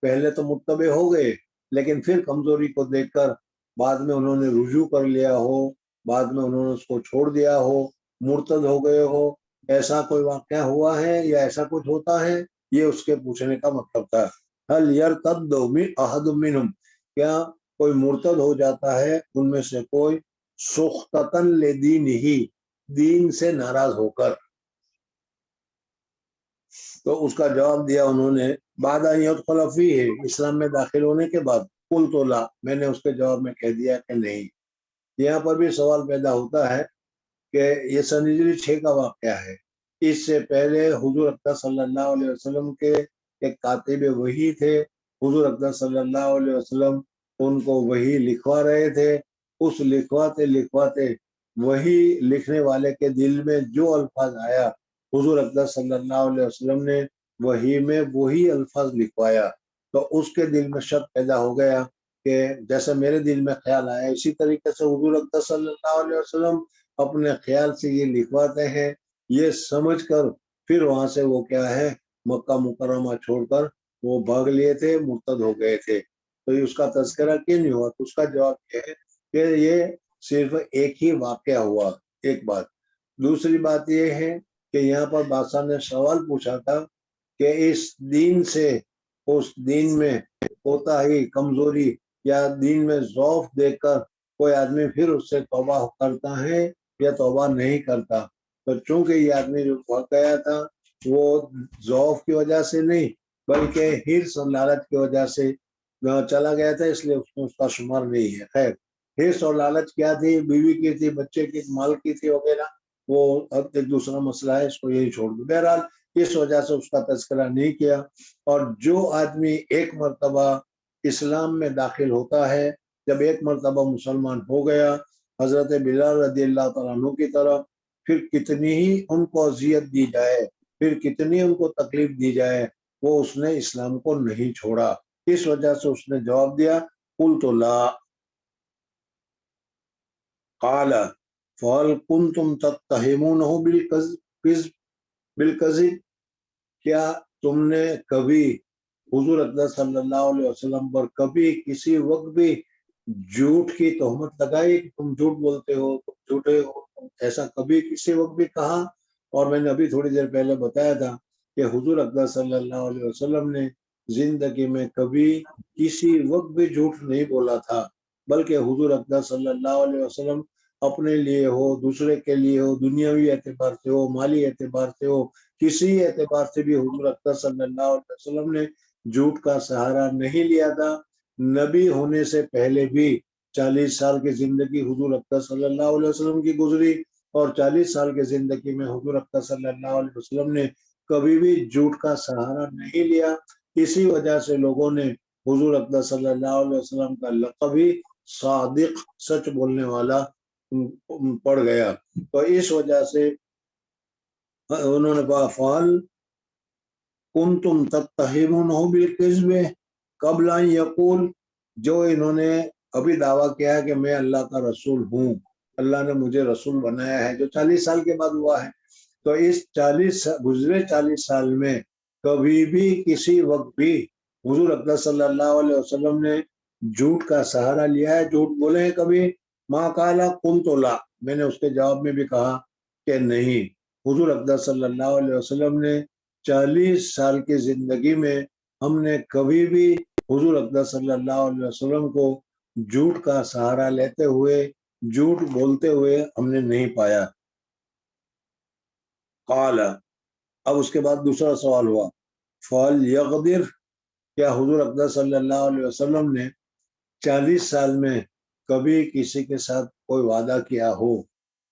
پہلے تو متبع ہو گئے، لیکن پھر کمزوری کو دیکھ کر بعد میں انہوں نے رجوع کر لیا ہو، بعد میں انہوں نے اس کو چھوڑ دیا ہو، مرتد ہو گئے ہو، ایسا کوئی واقعہ ہوا ہے یا ایسا کچھ ہوتا ہے؟ یہ اس کے پوچھنے کا مطلب تھا۔ هل يرتد احد منهم، کیا کوئی مرتد ہو جاتا ہے ان میں سے کوئی، سخطا لدینہ، دین سے ناراض ہو کر؟ تو اس کا جواب دیا انہوں نے بعد ان يدخل فیہ، اسلام میں داخل ہونے کے بعد، قلت لا، میں نے اس کے جواب میں کہہ دیا کہ نہیں۔ یہاں پر بھی سوال پیدا ہوتا ہے کہ یہ سن ہجری 6 کا واقعہ ہے، اس سے پہلے حضور اکرم صلی اللہ علیہ وسلم کے ایک کاتب وحی تھے، حضور اکرم صلی اللہ علیہ وسلم ان کو وحی لکھوا رہے تھے، اس لکھواتے وحی لکھنے والے کے دل میں جو الفاظ آیا، حضور اکرم صلی اللہ علیہ وسلم نے وحی میں وہی الفاظ لکھوایا، تو اس کے دل میں شک پیدا ہو گیا کہ جیسے میرے دل میں خیال آیا اسی طریقے سے حضور اکرم صلی اللہ علیہ وسلم اپنے خیال سے یہ لکھواتے ہیں، یہ سمجھ کر پھر وہاں سے وہ کیا ہے مکہ مکرمہ چھوڑ کر وہ بھاگ لیے تھے، مرتد ہو گئے تھے۔ تو اس کا تذکرہ کیوں نہیں ہوا؟ تو اس کا جواب یہ ہے کہ یہ صرف ایک ہی واقعہ ہوا، ایک بات۔ دوسری بات یہ ہے کہ یہاں پر بادشاہ نے سوال پوچھا تھا کہ اس دین سے اس دین میں کوتاہی، کمزوری یا دین میں ضعف دیکھ کر کوئی آدمی پھر اس سے توبہ کرتا ہے یا توبہ نہیں کرتا؟ تو چونکہ یہ آدمی جو بھاگ گیا تھا وہ ضعف کی وجہ سے نہیں بلکہ حرص اور لالچ کی وجہ سے چلا گیا تھا، اس لیے اس میں اس کا شمار نہیں ہے۔ خیر، حرص اور لالچ کیا تھی؟ بیوی کی تھی، بچے کی، مال کی تھی وغیرہ، وہ ایک دوسرا مسئلہ ہے، اس کو یہی چھوڑ دو۔ بہرحال اس وجہ سے اس کا تذکرہ نہیں کیا۔ اور جو آدمی ایک مرتبہ اسلام میں داخل ہوتا ہے، جب ایک مرتبہ مسلمان ہو گیا، حضرت بلال رضی اللہ تعالیٰ عنہ کی طرف، پھر کتنی ہی ان کو اذیت دی جائے، پھر کتنی ان کو تکلیف دی جائے، وہ اس نے اسلام کو نہیں چھوڑا۔ اس وجہ سے اس نے جواب دیا قلت لا، قال فهل كنتم تتهمونه بالکذب، کیا تم نے کبھی حضور اکرم صلی اللہ علیہ وسلم پر کبھی کسی وقت بھی جھوٹ کی تہمت لگائی کہ تم جھوٹ بولتے ہو، تم جھوٹے ہو، ایسا کبھی کسی وقت بھی کہا؟ اور میں نے ابھی تھوڑی دیر پہلے بتایا تھا کہ حضور اکرم صلی اللہ علیہ وسلم نے زندگی میں کبھی کسی وقت بھی جھوٹ نہیں بولا تھا، بلکہ حضور اکرم صلی اللہ علیہ وسلم اپنے لیے ہو، دوسرے کے لیے ہو، دنیاوی اعتبار سے ہو، مالی اعتبار سے ہو، کسی اعتبار سے بھی حضور اکرم صلی اللہ علیہ وسلم نے جھوٹ کا سہارا نہیں لیا تھا۔ نبی ہونے سے پہلے بھی 40 سال کی زندگی حضور اکرم صلی اللہ علیہ وسلم کی گزری، اور 40 سال کی زندگی میں حضور اکرم صلی اللہ علیہ وسلم نے کبھی بھی جھوٹ کا سہارا نہیں لیا۔ اسی وجہ سے لوگوں نے حضور اکرم صلی اللہ علیہ وسلم کا لقب ہی صادق، سچ بولنے والا پڑ گیا۔ تو اس وجہ سے انہوں نے کہا فعل کنتم تتہمونہ بالکذب قبل ان یقول، جو انہوں نے ابھی دعویٰ کیا کہ میں اللہ کا رسول ہوں، اللہ نے مجھے رسول بنایا ہے، جو 40 سال کے بعد ہوا ہے، تو اس گزرے 40 سال میں کبھی بھی کسی وقت بھی حضور اکرم صلی اللہ علیہ وسلم نے جھوٹ کا سہارا لیا ہے، جھوٹ بولے ہیں کبھی؟ ما قال قلت لا، میں نے اس کے جواب میں بھی کہا کہ نہیں۔ حضور اکرم صلی اللہ علیہ وسلم نے 40 سال کی زندگی میں ہم نے کبھی بھی حضور اقدس صلی اللہ علیہ وسلم کو جھوٹ کا سہارا لیتے ہوئے جھوٹ بولتے ہوئے ہم نے نہیں پایا۔ قال، اب اس کے بعد دوسرا سوال ہوا، فَهَلْ يَغْدِرُ، کیا حضور اقدس صلی اللہ علیہ وسلم نے 40 سال میں کبھی کسی کے ساتھ کوئی وعدہ کیا ہو،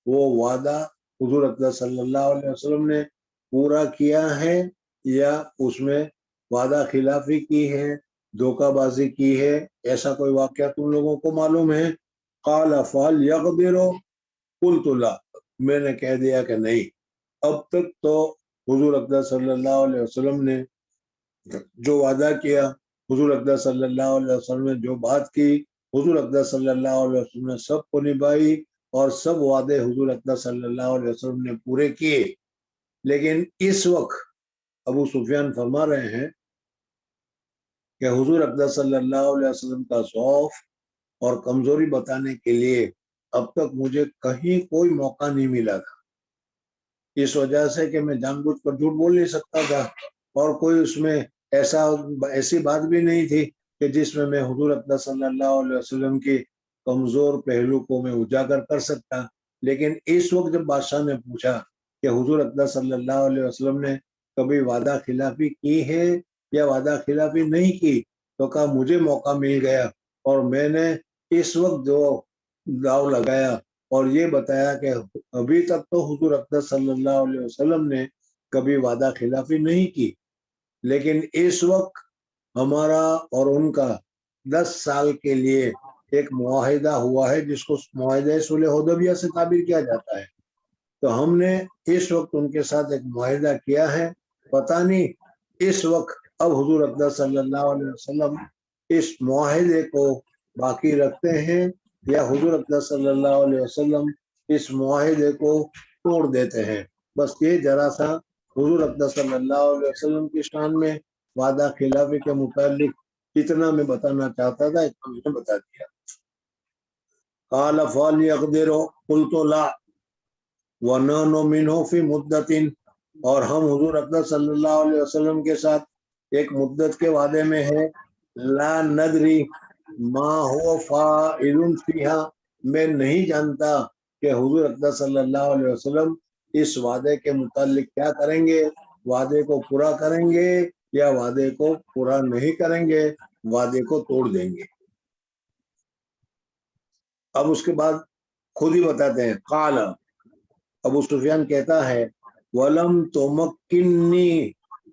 وہ وعدہ حضور اقدس صلی اللہ علیہ وسلم نے پورا کیا ہے یا اس میں وعدہ خلافی کی ہے، دھوکہ بازی کی ہے، ایسا کوئی واقعہ تم لوگوں کو معلوم ہے؟ قال فَهَلْ يَغْدِرُ قُلْتُ لَا، میں نے کہہ دیا کہ نہیں، اب تک تو حضور اقدس صلی اللہ علیہ وسلم نے جو وعدہ کیا، حضور اقدس صلی اللہ علیہ وسلم نے جو بات کی، حضور اقدس صلی اللہ علیہ وسلم نے سب کو نبھائی اور سب وعدے حضور اقدس صلی اللہ علیہ وسلم نے پورے کیے۔ لیکن اس وقت ابو سفیان فرما رہے ہیں کہ حضور اقدس صلی اللہ علیہ وسلم کا ضعف اور کمزوری بتانے کے لیے اب تک مجھے کہیں کوئی موقع نہیں ملا تھا، اس وجہ سے کہ میں جان بوجھ کر جھوٹ بول نہیں سکتا تھا، اور کوئی اس میں ایسی بات بھی نہیں تھی کہ جس میں میں حضور اقدس صلی اللہ علیہ وسلم کی کمزور پہلو کو میں اجاگر کر سکتا۔ لیکن اس وقت جب بادشاہ نے پوچھا کہ حضور اقدس صلی اللہ علیہ وسلم نے کبھی وعدہ خلافی کی ہے یا وعدہ خلافی نہیں کی، تو کہا مجھے موقع مل گیا اور میں نے اس وقت جو داؤ لگایا اور یہ بتایا کہ ابھی تک تو حضور اقدس صلی اللہ علیہ وسلم نے کبھی وعدہ خلافی نہیں کی، لیکن اس وقت ہمارا اور ان کا 10 سال کے لیے ایک معاہدہ ہوا ہے جس کو معاہدہ صلح حدیبیہ سے تعبیر کیا جاتا ہے، تو ہم نے اس وقت ان کے ساتھ ایک معاہدہ کیا ہے۔ پتہ نہیں اس وقت اب حضور اقدس صلی اللہ علیہ وسلم اس معاہدے کو باقی رکھتے ہیں یا حضور اقدس صلی اللہ علیہ وسلم اس معاہدے کو توڑ دیتے ہیں۔ بس یہ ذرا سا حضور اقدس صلی اللہ علیہ وسلم کی شان میں وعدہ خلافی کے متعلق اتنا میں بتانا چاہتا تھا، اتنا میں نے بتا دیا۔ قال فَهَلْ يَقْدِرُ قُلْتُ لَا وَنَحْنُ مِنْهُ فِي مُدَّةٍ، اور ہم حضور اقدس صلی اللہ علیہ وسلم کے ساتھ ایک مدت کے وعدے میں ہے، لا ندری ما هو فاعل فیہا، میں نہیں جانتا کہ حضور اقدس صلی اللہ علیہ وسلم اس وعدے کے متعلق کیا کریں گے، وعدے کو پورا کریں گے یا وعدے کو پورا نہیں کریں گے، وعدے کو توڑ دیں گے۔ اب اس کے بعد خود ہی بتاتے ہیں، قال، ابو سفیان کہتا ہے، وَلَمْ تُمَكِّنِّي،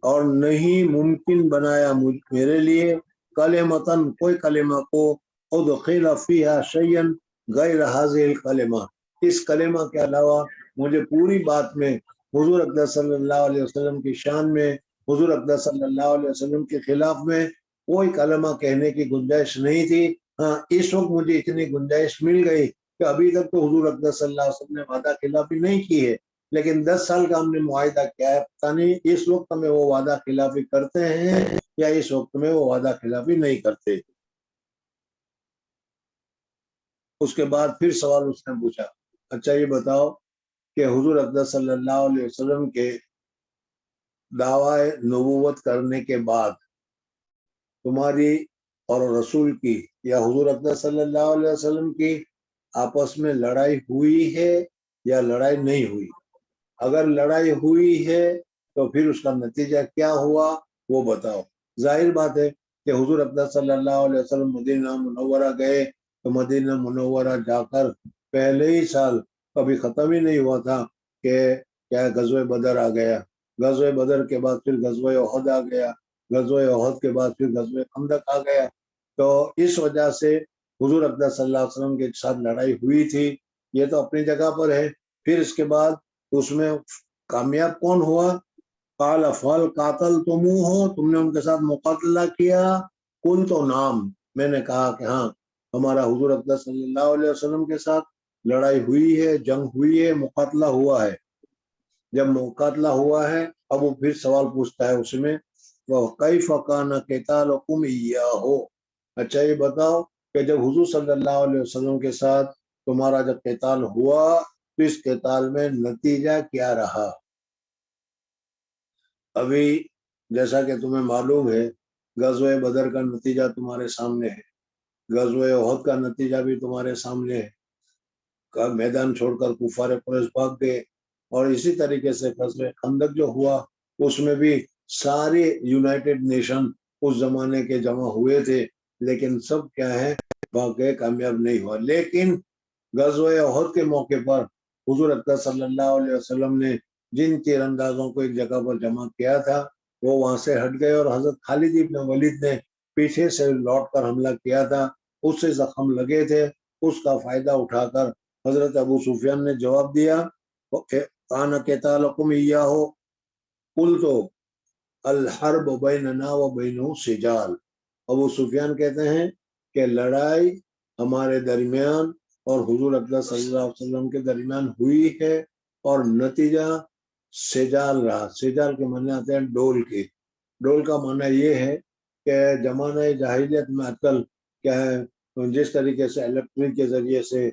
اور نہیں ممکن بنایا میرے لیے، کلمتاً کوئی کلمہ کو، ادخل فیہا شیئن غیر هذه الکلمہ، اس کلمہ کے علاوہ مجھے پوری بات میں حضور اقدس صلی اللہ علیہ وسلم کی شان میں، حضور اقدس صلی اللہ علیہ وسلم کے خلاف میں کوئی کلمہ کہنے کی گنجائش نہیں تھی۔ ہاں، اس وقت مجھے اتنی گنجائش مل گئی کہ ابھی تک تو حضور اقدس صلی اللہ علیہ وسلم نے وعدہ خلافی نہیں کی ہے، لیکن 10 سال کا ہم نے معاہدہ کیا ہے، پتہ نہیں اس وقت میں وہ وعدہ خلافی کرتے ہیں یا اس وقت میں وہ وعدہ خلافی نہیں کرتے۔ اس کے بعد پھر سوال اس نے پوچھا، اچھا یہ بتاؤ کہ حضور اقدس صلی اللہ علیہ وسلم کے دعوی نبوت کرنے کے بعد تمہاری اور رسول کی یا حضور اقدس صلی اللہ علیہ وسلم کی آپس میں لڑائی ہوئی ہے یا لڑائی نہیں ہوئی؟ اگر لڑائی ہوئی ہے تو پھر اس کا نتیجہ کیا ہوا وہ بتاؤ۔ ظاہر بات ہے کہ حضور اقدس صلی اللہ علیہ وسلم مدینہ منورہ گئے تو مدینہ منورہ جا کر پہلے ہی سال کبھی ختم ہی نہیں ہوا تھا کہ کیا غزوہ بدر آ گیا، غزوہ بدر کے بعد پھر غزوہ احد آ گیا، غزوہ احد کے بعد پھر غزوہ خندق آ گیا، تو اس وجہ سے حضور اقدس صلی اللہ علیہ وسلم کے ساتھ لڑائی ہوئی تھی، یہ تو اپنی جگہ پر ہے۔ پھر اس کے بعد اس میں کامیاب کون ہوا؟ قال فَهَلْ قَاتَلْتُمُوهُ، تم نے ان کے ساتھ مقاتلہ کیا؟ قُلْتُ نعم، میں نے کہا کہ ہاں، ہمارا حضور اقدس صلی اللہ علیہ وسلم کے ساتھ لڑائی ہوئی ہے، جنگ ہوئی ہے، مقاتلہ ہوا ہے۔ جب مقاتلہ ہوا ہے اب وہ پھر سوال پوچھتا ہے اس میں، وَكَيْفَ كَانَ قِتَالُكُمْ إِيَّاهُ، اچھا یہ بتاؤ کہ جب حضور صلی اللہ علیہ وسلم کے ساتھ تمہارا جب قتال ہوا تو اس قتال میں نتیجہ کیا رہا؟ ابھی جیسا کہ تمہیں معلوم ہے غزوہ بدر کا نتیجہ تمہارے سامنے ہے، غزوہ احد کا نتیجہ بھی تمہارے سامنے ہے، میدان چھوڑ کر کفار قریش بھاگ گئے، اور اسی طریقے سے غزوہ خندق جو ہوا اس میں بھی سارے یونائٹڈ نیشن اس زمانے کے جمع ہوئے تھے، لیکن سب کیا ہے بھاگ گئے، کامیاب نہیں ہوا۔ لیکن غزوہ احد کے موقع پر حضور اکرم صلی اللہ علیہ وسلم نے جن تیر اندازوں کو ایک جگہ پر جمع کیا تھا وہ وہاں سے ہٹ گئے، اور حضرت خالد ابن ولید نے پیچھے سے لوٹ کر حملہ کیا تھا، اس سے زخم لگے تھے، اس کا فائدہ اٹھا کر حضرت ابو سفیان نے جواب دیا کان قتالکم ایاہ قلت الحرب بیننا و بینہ سجال۔ ابو سفیان کہتے ہیں کہ لڑائی ہمارے درمیان اور حضور اکرم صلی اللہ علیہ وسلم کے درمیان ہوئی ہے، اور نتیجہ سجال رہا۔ سجال کے معنی آتے ہیں ڈول کے، ڈول کا معنی یہ ہے کہ زمانہ جاہلیت میں آج کل کیا ہے جس طریقے سے الیکٹرک کے ذریعے سے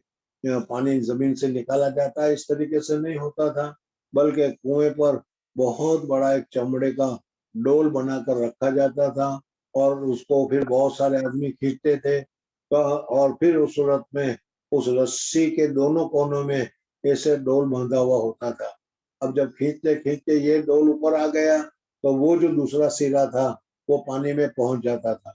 پانی زمین سے نکالا جاتا ہے اس طریقے سے نہیں ہوتا تھا، بلکہ کنویں پر بہت بڑا ایک چمڑے کا ڈول بنا کر رکھا جاتا تھا، اور اس کو پھر بہت سارے آدمی کھینچتے تھے، اور پھر اس صورت میں اس رسی کے دونوں کونوں میں ایسے ڈول باندھا ہوا ہوتا تھا۔ اب جب کھینچتے کھینچتے یہ ڈول اوپر آ گیا تو وہ جو دوسرا سرا تھا وہ پانی میں پہنچ جاتا تھا،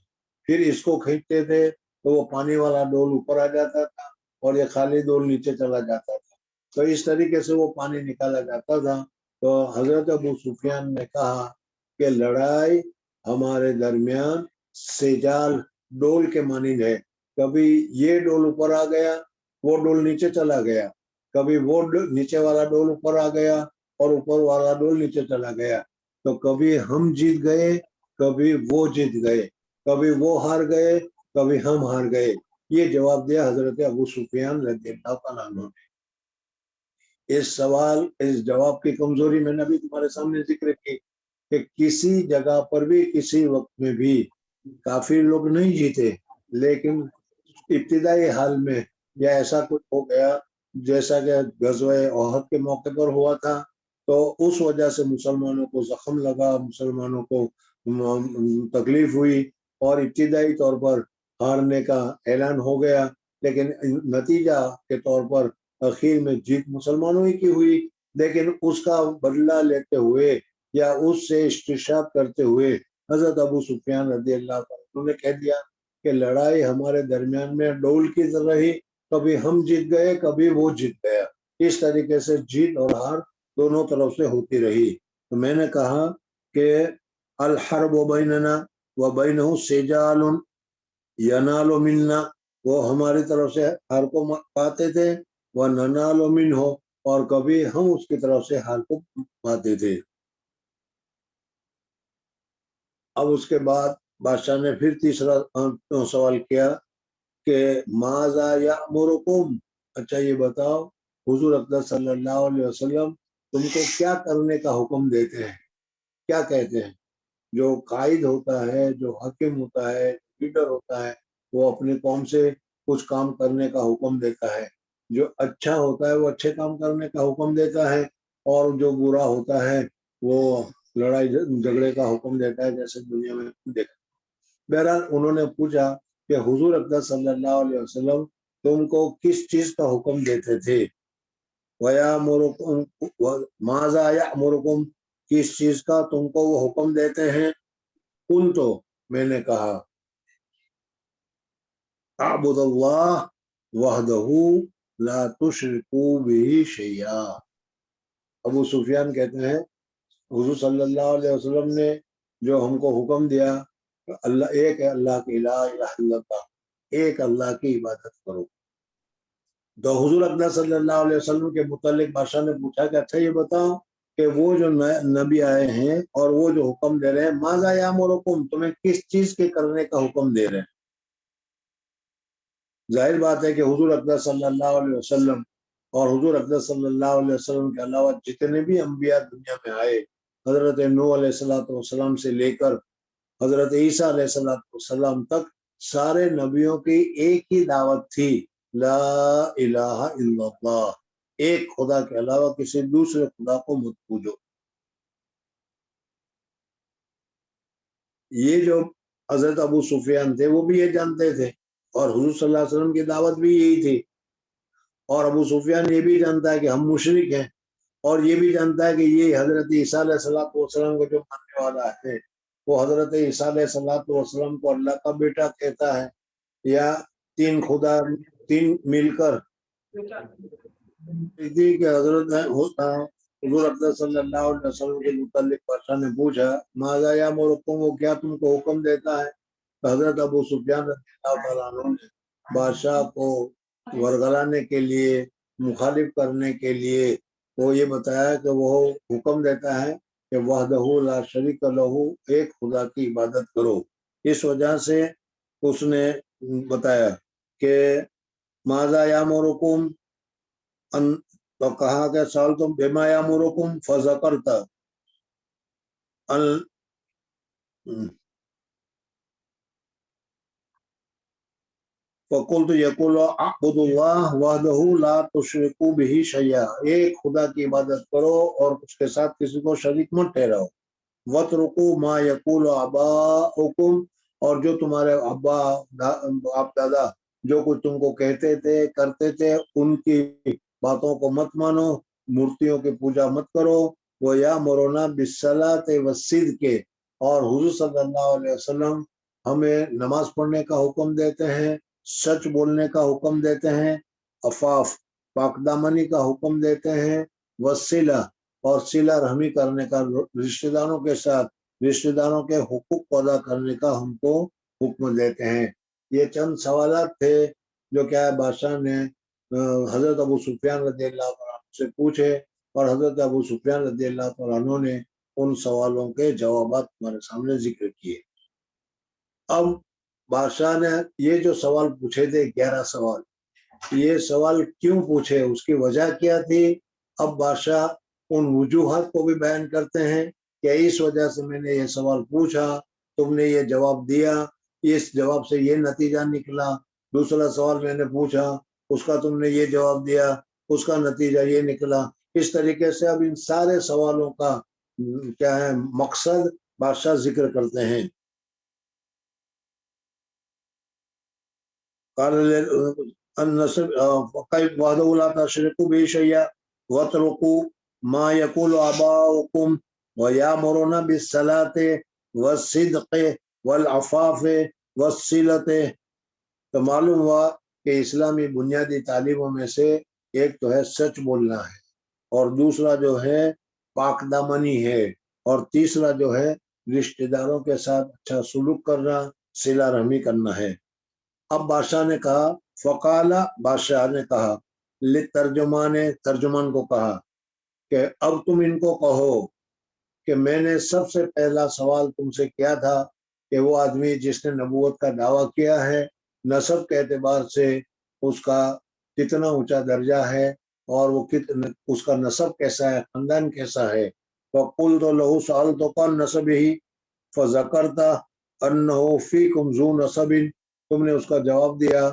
پھر اس کو کھینچتے تھے تو وہ پانی والا ڈول اوپر آ جاتا تھا اور یہ خالی ڈول نیچے چلا جاتا تھا، تو اس طریقے سے وہ پانی نکالا جاتا تھا۔ تو حضرت ابو سفیان نے کہا کہ لڑائی ہمارے درمیان سجال ڈول کے مانند ہے، کبھی یہ ڈول اوپر آ گیا وہ ڈول نیچے چلا گیا، کبھی وہ نیچے والا ڈول اوپر آ گیا اور اوپر والا ڈول نیچے چلا گیا، تو کبھی ہم جیت گئے کبھی وہ جیت گئے، کبھی وہ ہار گئے کبھی ہم ہار گئے۔ یہ جواب دیا حضرت ابو سفیان رضی اللہ عنہ نے۔ اس جواب کی کمزوری میں نے بھی تمہارے سامنے ذکر کی کہ کسی جگہ پر بھی کسی وقت میں بھی کافی لوگ نہیں جیتے، لیکن ابتدائی حال میں یا ایسا کچھ ہو گیا جیسا کہ غزوہ احد کے موقع پر ہوا تھا، تو اس وجہ سے مسلمانوں کو زخم لگا، مسلمانوں کو تکلیف ہوئی، اور ابتدائی طور پر ہارنے کا اعلان ہو گیا، لیکن نتیجہ کے طور پر اخیر میں جیت مسلمانوں ہی کی ہوئی۔ لیکن اس کا بدلہ لیتے ہوئے یا اس سے استشہاد کرتے ہوئے حضرت ابو سفیان رضی اللہ عنہ نے کہہ دیا کہ لڑائی ہمارے درمیان میں ڈول کی طرح رہی، کبھی ہم جیت گئے کبھی وہ جیت گیا، اس طریقے سے جیت اور ہار دونوں طرف سے ہوتی رہی۔ تو میں نے کہا کہ الحرب بیننا و بینہ سجال ینال منا، وہ ہماری طرف سے ہار کو پاتے تھے، وہ ننال منہ، اور کبھی ہم اس کی طرف سے ہار کو پاتے تھے۔ اب اس کے بعد بادشاہ نے پھر تیسرا سوال کیا کہ ماذا یأمرکم، اچھا یہ بتاؤ حضور اکرم صلی اللہ علیہ وسلم تم کو کیا کرنے کا حکم دیتے ہیں، کیا کہتے ہیں؟ جو قائد ہوتا ہے، جو حاکم ہوتا ہے، لیڈر ہوتا ہے، وہ اپنی قوم سے کچھ کام کرنے کا حکم دیتا ہے، جو اچھا ہوتا ہے وہ اچھے کام کرنے کا حکم دیتا ہے، اور جو برا ہوتا ہے وہ لڑائی جھگڑے کا حکم دیتا ہے، جیسے دنیا میں دیکھا۔ بہرحال انہوں نے پوچھا کہ حضور اکرم صلی اللہ علیہ وسلم تم کو کس چیز کا حکم دیتے تھے؟ ماذا یأمرکم، کس چیز کا تم کو وہ حکم دیتے ہیں؟ قلت، میں نے کہا اعبد اللہ وحدہ لا تشرکوا بہ شیئا۔ ابو سفیان کہتے ہیں حضور صلی اللہ علیہ وسلم نے جو ہم کو حکم دیا اللہ ایک ہے، اللہ کی لا الہ الا اللہ، ایک اللہ کی عبادت کرو۔ تو حضور اکرم صلی اللہ علیہ وسلم کے متعلق بادشاہ نے پوچھا کہ اچھا یہ بتاؤ کہ وہ جو نبی آئے ہیں اور وہ جو حکم دے رہے ہیں، ماذا یامرکم، تمہیں کس چیز کے کرنے کا حکم دے رہے ہیں؟ ظاہر بات ہے کہ حضور اکرم صلی اللہ علیہ وسلم اور حضور اکرم صلی اللہ علیہ وسلم کے علاوہ جتنے بھی انبیاء دنیا میں آئے، حضرت نوح علیہ السلام سے لے کر حضرت عیسیٰ علیہ السلام تک، سارے نبیوں کی ایک ہی دعوت تھی، لا الہ الا اللہ، ایک خدا کے علاوہ کسی دوسرے خدا کو مت پوجو۔ یہ جو حضرت ابو سفیان تھے وہ بھی یہ جانتے تھے اور حضور صلی اللہ علیہ وسلم کی دعوت بھی یہی تھی، اور ابو سفیان یہ بھی جانتا ہے کہ ہم مشرک ہیں، اور یہ بھی جانتا ہے کہ یہ حضرت عیسیٰ علیہ السلام کو جو ماننے والا ہے وہ حضرت عیسیٰ علیہ السلام کو اللہ کا بیٹا کہتا ہے، یا تین خدا تین مل کر کہ حضرت حضور اکرم صلی اللہ علیہ وسلم کے متعلق بادشاہ نے پوچھا ماذا یامرکم، وہ کیا تم کو حکم دیتا ہے؟ تو حضرت ابو سفیان رضی اللہ تعالیٰ عنہ نے بادشاہ کو ورگلانے کے لیے، مخالف کرنے کے لیے وہ یہ بتایا کہ وہ حکم دیتا ہے کہ وحدہ لا شریک لہ، ایک خدا کی عبادت کرو۔ اس وجہ سے اس نے بتایا کہ ماذا یامرکم، تو کہا کہ سال تم بما یامرکم فذکرت فقلت یقول اعبدوا اللہ وحدہ لا تشرکوا بہ شیئا، ایک خدا کی عبادت کرو اور اس کے ساتھ کسی کو شریک مت ٹھہراؤ۔ واترکوا ما یقول آباؤکم، اور جو تمہارے ابا باپ دادا جو کچھ تم کو کہتے تھے کرتے تھے ان کی باتوں کو مت مانو، مورتیوں کی پوجا مت کرو۔ وہ یامرنا بالصلاۃ والصدق، اور حضور صلی اللہ علیہ وسلم ہمیں نماز پڑھنے کا حکم دیتے ہیں، سچ بولنے کا حکم دیتے ہیں، عفاف پاک دامنی کا حکم دیتے ہیں، وصلہ اور صلہ رحمی کرنے کا، رشتہ داروں کے ساتھ رشتہ داروں کے حقوق کو ادا کرنے کا ہم کو حکم دیتے ہیں۔ یہ چند سوالات تھے جو کیا ہے بادشاہ نے حضرت ابو سفیان رضی اللہ عنہ سے پوچھے، اور حضرت ابو سفیان رضی اللہ عنہ نے ان سوالوں کے جوابات ہمارے سامنے ذکر کیے۔ اب بادشاہ نے یہ جو سوال پوچھے تھے 11 سوال، یہ سوال کیوں پوچھے، اس کی وجہ کیا تھی، اب بادشاہ ان وجوہات کو بھی بیان کرتے ہیں کہ اس وجہ سے میں نے یہ سوال پوچھا، تم نے یہ جواب دیا، اس جواب سے یہ نتیجہ نکلا، دوسرا سوال میں نے پوچھا اس کا تم نے یہ جواب دیا، اس کا نتیجہ یہ نکلا۔ اس طریقے سے اب ان سارے سوالوں کا کیا ہے مقصد بادشاہ ذکر کرتے ہیں۔ وحدہ لا تشرکوا بہ شیئا واترکوا ما یقول آباؤکم ویامرون بالصلاۃ والصدق والعفاف والصلۃ۔ تو معلوم ہوا کہ اسلامی بنیادی تعلیموں میں سے ایک تو ہے سچ بولنا ہے، اور دوسرا جو ہے پاک دامنی ہے، اور تیسرا جو ہے رشتہ داروں کے ساتھ اچھا سلوک کرنا، صلہ رحمی کرنا ہے۔ اب بادشاہ نے کہا، فقالا بادشاہ نے کہا ترجمان کو کہا کہ اب تم ان کو کہو کہ میں نے سب سے پہلا سوال تم سے کیا تھا کہ وہ آدمی جس نے نبوت کا دعویٰ کیا ہے نسب کے اعتبار سے اس کا کتنا اونچا درجہ ہے، اور وہ اس کا نسب کیسا ہے، خاندان کیسا ہے۔ فقلت له سألتك عن نسبه فذكرت أنه فيكم ذو نسب، تم نے اس کا جواب دیا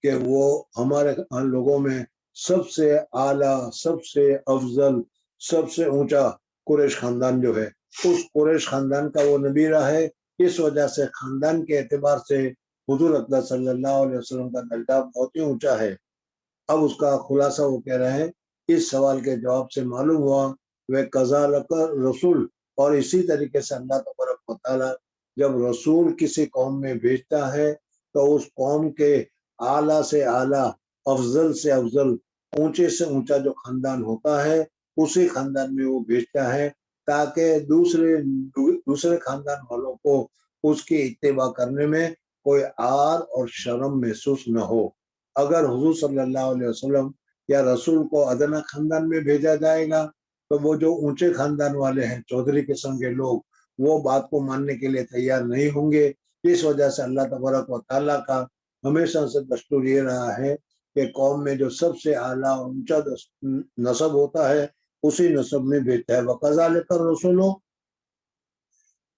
کہ وہ ہمارے لوگوں میں سب سے اعلیٰ، سب سے افضل، سب سے اونچا قریش خاندان جو ہے، اس قریش خاندان کا وہ نبی رہا ہے، اس وجہ سے خاندان کے اعتبار سے حضور اکرم صلی اللہ علیہ وسلم کا درجہ بہت ہی اونچا ہے۔ اب اس کا خلاصہ وہ کہہ رہے ہیں، اس سوال کے جواب سے معلوم ہوا وہ کذالک رسول، اور اسی طریقے سے اللہ تبارک و تعالیٰ جب رسول کسی قوم میں بھیجتا ہے تو اس قوم کے اعلیٰ سے اعلیٰ، افضل سے افضل، اونچے سے اونچا جو خاندان ہوتا ہے اسی خاندان میں وہ بھیجتا ہے، تاکہ دوسرے خاندان والوں کو اس کی اتباع کرنے میں کوئی عار اور شرم محسوس نہ ہو۔ اگر حضور صلی اللہ علیہ وسلم یا رسول کو ادنا خاندان میں بھیجا جائے گا تو وہ جو اونچے خاندان والے ہیں، چودھری قسم کے لوگ، وہ بات کو ماننے کے لیے تیار نہیں ہوں گے۔ اس وجہ سے اللہ تبارک و تعالیٰ کا ہمیشہ سے دستور یہ رہا ہے کہ قوم میں جو سب سے اعلیٰ اور اونچا نسب ہوتا ہے اسی نسب میں بھیجتا ہے۔ وَكَذَلِكَ الرُّسُلُ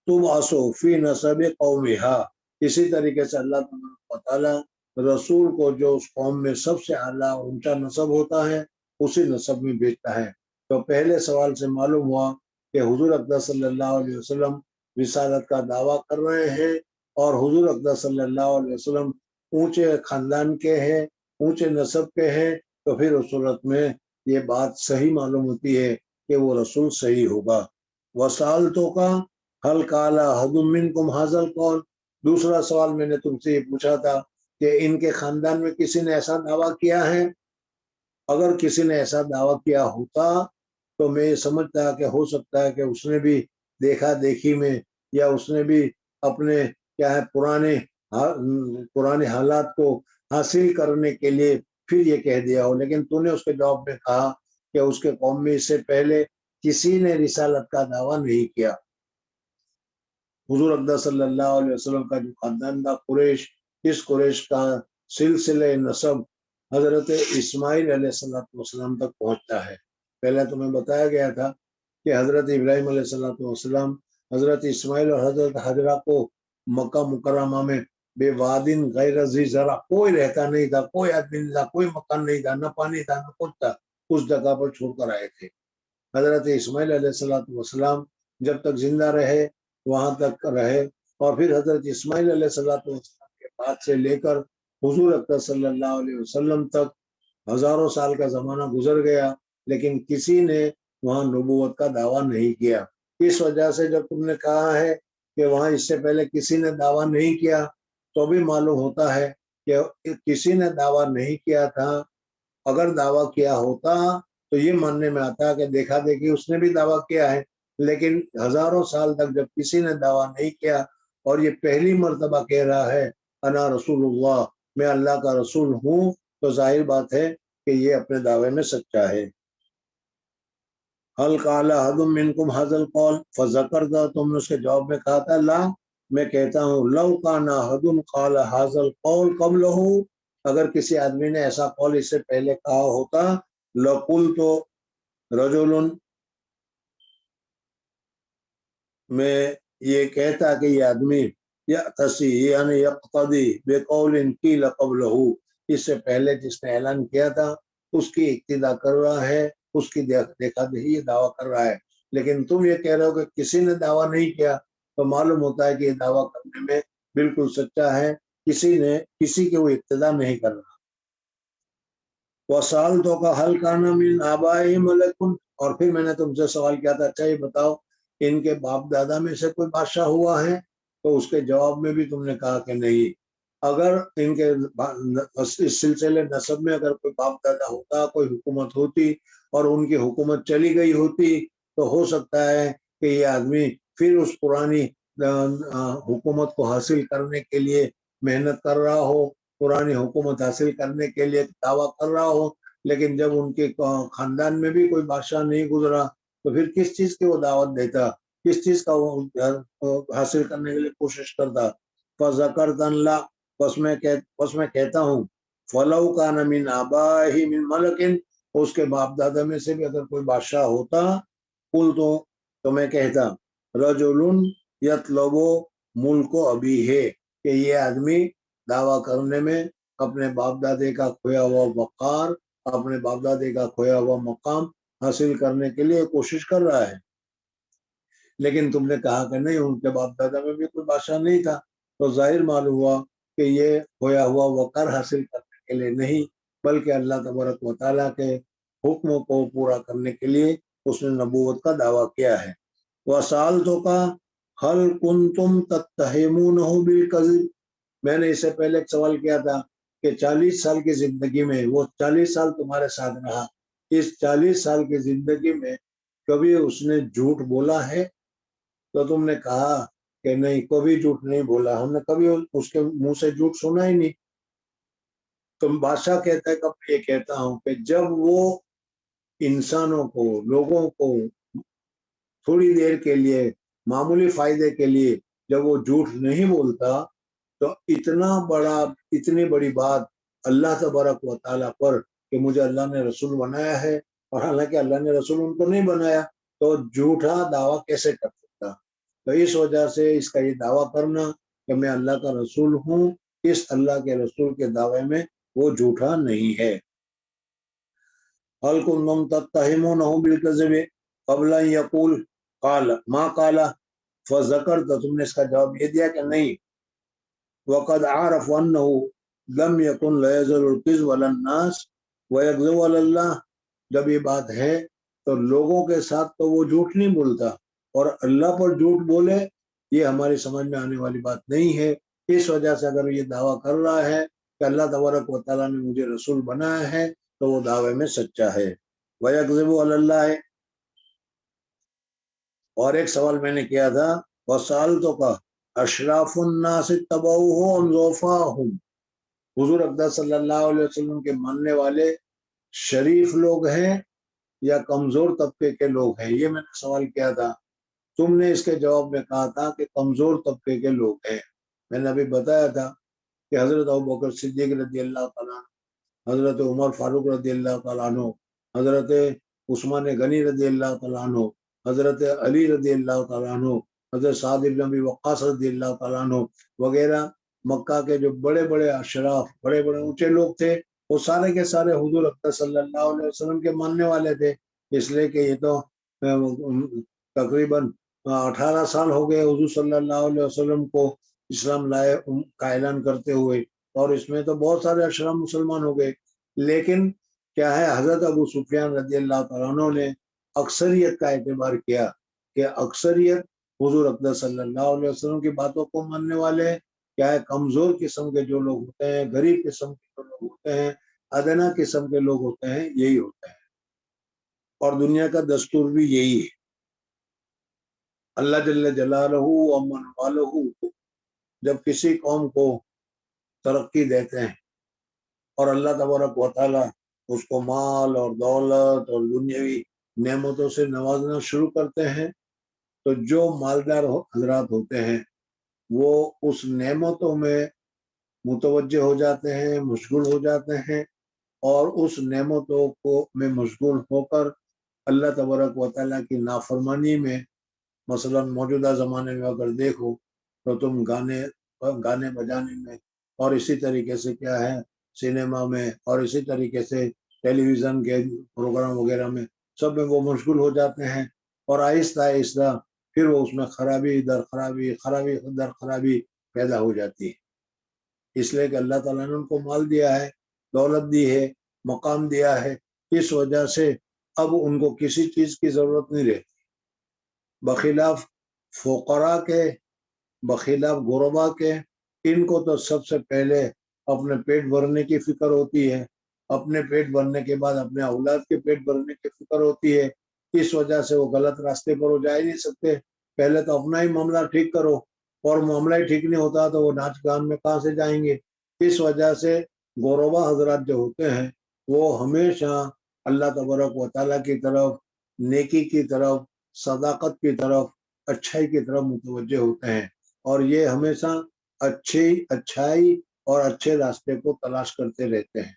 تُبْعَثُ فِي نَسَبِ قَوْمِهَا، اسی طریقے سے اللہ تبارک و تعالیٰ رسول کو جو اس قوم میں سب سے اعلیٰ اور اونچا نسب ہوتا ہے اسی نسب میں بھیجتا ہے۔ تو پہلے سوال سے معلوم ہوا کہ حضور اکرم صلی اللہ علیہ وسلم رسالت کا دعویٰ کر رہے ہیں اور حضور اقدس صلی اللہ علیہ وسلم اونچے خاندان کے ہیں، اونچے نسب کے ہیں، تو پھر اس صورت میں یہ بات صحیح معلوم ہوتی ہے کہ وہ رسول صحیح ہوگا۔ وسالتوں کا حل قال احد منکم ھذا القول، دوسرا سوال میں نے تم سے یہ پوچھا تھا کہ ان کے خاندان میں کسی نے ایسا دعویٰ کیا ہے؟ اگر کسی نے ایسا دعویٰ کیا ہوتا تو میں یہ سمجھتا کہ ہو سکتا ہے کہ اس نے بھی دیکھا دیکھی میں یا اس نے بھی اپنے کیا ہے پرانے حالات کو حاصل کرنے کے لیے پھر یہ کہہ دیا ہو، لیکن تو نے اس کے جواب میں کہا کہ اس کے قوم میں اس سے پہلے کسی نے رسالت کا دعویٰ نہیں کیا۔ حضور اقدس صلی اللہ علیہ وسلم کا جو خاندان تھا قریش، اس قریش کا سلسلہ نسب حضرت اسماعیل علیہ السلام تک پہنچتا ہے۔ پہلے تمہیں بتایا گیا تھا کہ حضرت ابراہیم علیہ السلام حضرت اسماعیل اور حضرت حجرہ کو مکہ مکرمہ میں بے وادن غیر ذی زرع، کوئی رہتا نہیں تھا، کوئی آدمی نہیں تھا، کوئی مکان نہیں تھا، نہ پانی تھا نہ کچھ تھا، اس جگہ پر چھوڑ کر آئے تھے۔ حضرت اسماعیل علیہ السلام جب تک زندہ رہے وہاں تک رہے، اور پھر حضرت اسماعیل علیہ السلام کے بعد سے لے کر حضور اقدس صلی اللہ علیہ وسلم تک ہزاروں سال کا زمانہ گزر گیا، لیکن کسی نے وہاں نبوت کا دعویٰ نہیں کیا۔ اس وجہ سے جب تم نے کہا ہے کہ وہاں اس سے پہلے کسی نے دعویٰ نہیں کیا، تو بھی معلوم ہوتا ہے کہ کسی نے دعویٰ نہیں کیا تھا۔ اگر دعویٰ کیا ہوتا تو یہ ماننے میں آتا کہ دیکھا دیکھی اس نے بھی دعویٰ کیا ہے، لیکن ہزاروں سال تک جب کسی نے دعویٰ نہیں کیا اور یہ پہلی مرتبہ کہہ رہا ہے انا رسول اللہ، میں اللہ کا رسول ہوں، تو ظاہر بات ہے کہ یہ اپنے دعوے میں سچا ہے۔ حل قال احد منکم ھذا القول فذکرت، تم نے اس کے جواب میں کہا تھا لا، میں کہتا ہوں لو کان احد قال ھذا القول قبلہ، اگر کسی آدمی نے ایسا قول اس سے پہلے کہا ہوتا لقلت رجل، میں یہ کہتا کہ یہ آدمی یأتسی یعنی یقتدی بقول قیل قبلہ، اس سے پہلے جس نے اعلان کیا تھا اس کی اقتدا کر رہا ہے، اس کی دیکھا دیکھی یہ دعویٰ کر رہا ہے، لیکن تم یہ کہہ رہے ہو کہ کسی نے دعویٰ نہیں کیا، تو معلوم ہوتا ہے کہ یہ دعویٰ کرنے میں بالکل سچا ہے، کسی کے وہ اقتدا نہیں کر رہا۔ وسالتوں کا حل کانا من آبائہم ملک، اور پھر میں نے تم سے سوال کیا تھا اچھا یہ بتاؤ ان کے باپ دادا میں سے کوئی بادشاہ ہوا ہے؟ تو اس کے جواب میں بھی تم نے کہا کہ نہیں۔ اگر ان کے اس سلسلے نسب میں اگر کوئی باپ دادا ہوتا، کوئی حکومت ہوتی اور ان کی حکومت چلی گئی ہوتی، تو ہو سکتا ہے کہ یہ آدمی پھر اس پرانی حکومت کو حاصل کرنے کے لیے محنت کر رہا ہو، پرانی حکومت حاصل کرنے کے لیے دعویٰ کر رہا ہو، لیکن جب ان کے خاندان میں بھی کوئی بادشاہ نہیں گزرا تو پھر کس چیز کی وہ دعوت دیتا، کس چیز کا وہ حاصل کرنے کے لیے کوشش کرتا۔ فذکرت اللہ، بس میں کہتا ہوں فلو کان من آبائہ من ملک، اس کے باپ دادا میں سے بھی اگر کوئی بادشاہ ہوتا قلت، تو میں کہتا رجل یطلب ملک ابیہ، کہ یہ آدمی دعویٰ کرنے میں اپنے باپ دادے کا کھویا ہوا وقار، اپنے باپ دادے کا کھویا ہوا مقام حاصل کرنے کے لیے کوشش کر رہا ہے، لیکن تم نے کہا کہ نہیں ان کے باپ دادا میں بھی کوئی بادشاہ نہیں تھا، تو ظاہر معلوم ہوا کہ یہ کھویا ہوا وقار حاصل کرنے کے لیے نہیں، بلکہ اللہ تبارک و تعالیٰ کے حکم کو پورا کرنے کے لیے اس نے نبوت کا دعویٰ کیا ہے۔ وسالتوں کا حل کنتم تتہمونہ بالکذب، میں نے اس سے پہلے ایک سوال کیا تھا کہ 40 سال کی زندگی میں، وہ 40 سال تمہارے ساتھ رہا، اس 40 سال کی زندگی میں کبھی اس نے جھوٹ بولا ہے؟ تو تم نے کہا کہ نہیں کبھی جھوٹ نہیں بولا، ہم نے کبھی اس کے منہ سے جھوٹ سنا ہی نہیں۔ تم بادشاہ کہتا ہے کب یہ کہتا ہوں کہ جب وہ انسانوں کو، لوگوں کو تھوڑی دیر کے لیے معمولی فائدے کے لیے جب وہ جھوٹ نہیں بولتا، تو اتنی بڑی بات اللہ تبارک و تعالیٰ پر کہ مجھے اللہ نے رسول بنایا ہے، اور حالانکہ اللہ نے رسول ان کو نہیں بنایا، تو جھوٹا دعویٰ کیسے کر سکتا؟ تو اس وجہ سے اس کا یہ دعویٰ کرنا کہ میں اللہ کا رسول ہوں، اس اللہ کے رسول کے دعوے میں وہ جھوٹا نہیں ہے۔ هل كنتم تتهمونه بالكذب قبل ان يقول قال ما قال، فذکرت، تم نے اس کا جواب یہ دیا کہ نہیں، وقد عرف انه لم يكن لا يزال الكذب على الناس ويكذب على الله، جب یہ بات ہے تو لوگوں کے ساتھ تو وہ جھوٹ نہیں بولتا، اور اللہ پر جھوٹ بولے یہ ہماری سمجھ میں آنے والی بات نہیں ہے۔ اس وجہ سے اگر یہ دعویٰ کر رہا ہے کہ اللہ تبارک و تعالیٰ نے مجھے رسول بنایا ہے تو وہ دعوے میں سچا ہے۔ وَيَكْذِبُ عَلَى اللَّهِ، اور ایک سوال میں نے کیا تھا، وَسَأَلْتُكَ أَشْرَافُ النَّاسِ اتَّبَعُوهُ أَمْ ضُعَفَاؤُهُم، حضور اقدس صلی اللہ علیہ وسلم کے ماننے والے شریف لوگ ہیں یا کمزور طبقے کے لوگ ہیں؟ یہ میں نے سوال کیا تھا، تم نے اس کے جواب میں کہا تھا کہ کمزور طبقے کے لوگ ہیں۔ میں نے ابھی بتایا تھا کہ حضرت ابوبکر صدیق رضی اللہ تعالیٰ عنہ، حضرت عمر فاروق رضی اللہ تعالیٰ عنہ، حضرت عثمان غنی رضی اللہ تعالیٰ عنہ، حضرت علی رضی اللہ تعالیٰ عنہ، حضرت سعد بن ابی وقاص رضی اللہ تعالیٰ عنہ وغیرہ، مکہ کے جو بڑے بڑے اشراف، بڑے بڑے اونچے لوگ تھے، وہ سارے کے سارے حضور اقدس صلی اللہ علیہ وسلم کے ماننے والے تھے، اس لیے کہ یہ تو تقریباً 18 سال ہو گئے حضور صلی اللہ علیہ وسلم کو اسلام لائے کا اعلان کرتے ہوئے، اور اس میں تو بہت سارے اشراف مسلمان ہو گئے، لیکن کیا ہے، حضرت ابو سفیان رضی اللہ تعالیٰ عنہ نے اکثریت کا اعتبار کیا کہ اکثریت حضور اقدس صلی اللہ علیہ وسلم کی باتوں کو ماننے والے، کیا ہے، کمزور قسم کے جو لوگ ہوتے ہیں، غریب قسم کے جو لوگ ہوتے ہیں، ادنا قسم کے لوگ ہوتے ہیں، یہی ہوتے ہیں، اور دنیا کا دستور بھی یہی ہے۔ اللہ جل جلالہ ومن والہ جب کسی قوم کو ترقی دیتے ہیں اور اللہ تبارک و تعالیٰ اس کو مال اور دولت اور دنیاوی نعمتوں سے نوازنا شروع کرتے ہیں، تو جو مالدار حضرات ہوتے ہیں وہ اس نعمتوں میں متوجہ ہو جاتے ہیں، مشغول ہو جاتے ہیں، اور اس نعمتوں کو میں مشغول ہو کر اللہ تبارک و تعالیٰ کی نافرمانی میں، مثلا موجودہ زمانے میں اگر دیکھو تو تم گانے بجانے میں، اور اسی طریقے سے کیا ہے، سینما میں، اور اسی طریقے سے ٹیلی ویژن کے پروگرام وغیرہ میں، سب میں وہ مشغول ہو جاتے ہیں، اور آہستہ آہستہ پھر وہ اس میں خرابی در خرابی، خرابی در خرابی پیدا ہو جاتی ہے، اس لیے کہ اللہ تعالیٰ نے ان کو مال دیا ہے، دولت دی ہے، مقام دیا ہے، اس وجہ سے اب ان کو کسی چیز کی ضرورت نہیں رہتی، بخلاف فقراء کے، بخلاف غربا کے، ان کو تو سب سے پہلے اپنے پیٹ بھرنے کی فکر ہوتی ہے، اپنے پیٹ بھرنے کے بعد اپنے اولاد کے پیٹ بھرنے کی فکر ہوتی ہے، اس وجہ سے وہ غلط راستے پر وہ جا ہی نہیں سکتے، پہلے تو اپنا ہی معاملہ ٹھیک کرو، اور معاملہ ہی ٹھیک نہیں ہوتا تو وہ ناچ گان میں کہاں سے جائیں گے۔ اس وجہ سے غربا حضرات جو ہوتے ہیں وہ ہمیشہ اللہ تبارک و تعالیٰ کی طرف، نیکی کی طرف، صداقت کی طرف، اچھائی کی طرف متوجہ ہوتے ہیں، اور یہ ہمیشہ اچھائی اور اچھے راستے کو تلاش کرتے رہتے ہیں،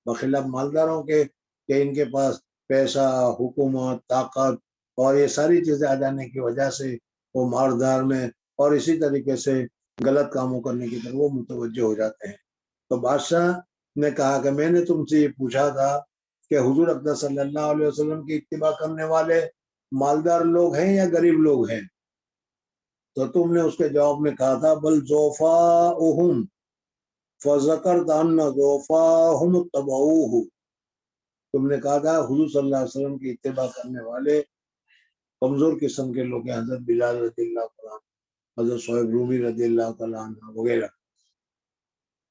بخلاف مالداروں کے کہ ان کے پاس پیسہ، حکومت، طاقت اور یہ ساری چیزیں آ جانے کی وجہ سے وہ ماردار میں اور اسی طریقے سے غلط کاموں کرنے کی طرف وہ متوجہ ہو جاتے ہیں۔ تو بادشاہ نے کہا کہ میں نے تم سے یہ پوچھا تھا کہ حضور اقدس صلی اللہ علیہ وسلم کی اتباع کرنے والے مالدار لوگ ہیں یا غریب لوگ ہیں؟ تو تم نے اس کے جواب میں کہا تھا بل ضعفاؤہم، فذکرت ان ضعفاؤہم اتبعوہ، تم نے کہا تھا حضور صلی اللہ علیہ وسلم کی اتباع کرنے والے کمزور قسم کے لوگ ہیں، حضرت بلال رضی اللہ تعالیٰ عنہ، حضرت صہیب رومی رضی اللہ تعالیٰ عنہ وغیرہ۔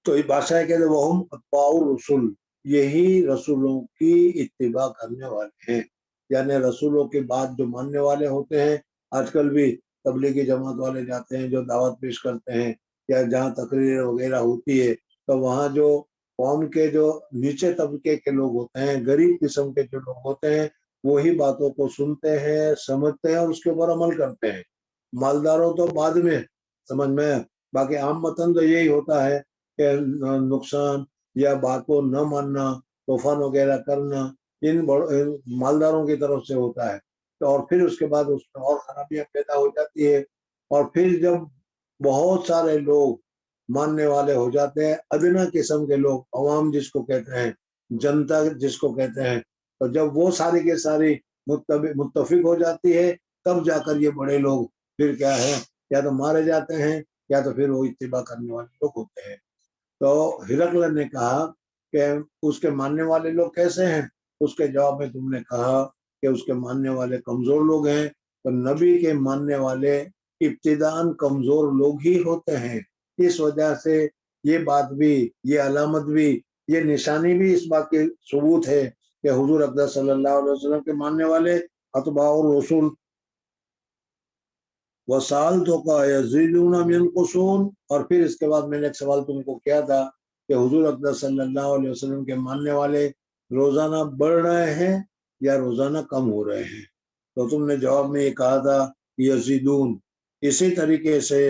تو یہ بادشاہ کہتے ہیں وہم اتباع الرسول، یہی رسولوں کی اتباع کرنے والے ہیں، یعنی رسولوں کے بعد جو ماننے والے ہوتے ہیں، آج کل بھی تبلیغی جماعت والے جاتے ہیں جو دعوت پیش کرتے ہیں، یا جہاں تقریر وغیرہ ہوتی ہے تو وہاں جو قوم کے جو نیچے طبقے کے لوگ ہوتے ہیں، غریب قسم کے جو لوگ ہوتے ہیں، وہی باتوں کو سنتے ہیں، سمجھتے ہیں اور اس کے اوپر عمل کرتے ہیں، مالداروں تو بعد میں سمجھ میں، باقی عام متن تو یہی ہوتا ہے کہ نقصان یا بات کو نہ ماننا، طوفان وغیرہ کرنا، ان مالداروں کی طرف سے ہوتا ہے، اور پھر اس کے بعد اس میں اور خرابیاں پیدا ہو جاتی ہے، اور پھر جب بہت سارے لوگ ماننے والے ہو جاتے ہیں، ادنا قسم کے لوگ، عوام جس کو کہتے ہیں، جنتا جس کو کہتے ہیں، تو جب وہ ساری کے ساری متفق ہو جاتی ہے، تب جا کر یہ بڑے لوگ پھر کیا ہے، یا تو مارے جاتے ہیں یا تو پھر وہ اتباع کرنے والے لوگ ہوتے ہیں۔ تو ہرقل نے کہا کہ اس کے ماننے والے لوگ کیسے ہیں؟ اس کے جواب میں تم نے کہا کہ اس کے ماننے والے کمزور لوگ ہیں، تو نبی کے ماننے والے ابتداءً کمزور لوگ ہی ہوتے ہیں۔ اس وجہ سے یہ بات بھی، یہ علامت بھی، یہ نشانی بھی اس بات کی ثبوت ہے کہ حضور اقدس صلی اللہ علیہ وسلم کے ماننے والے اتباع الرسول وسال تو کا یزیدون ام ینقصون۔ اور پھر اس کے بعد میں نے ایک سوال تم کو کیا تھا کہ حضور اقدس صلی اللہ علیہ وسلم کے ماننے والے روزانہ بڑھ رہے ہیں یا روزانہ کم ہو رہے ہیں، تو تم نے جواب میں یہ کہا تھا یزیدون۔ اسی طریقے سے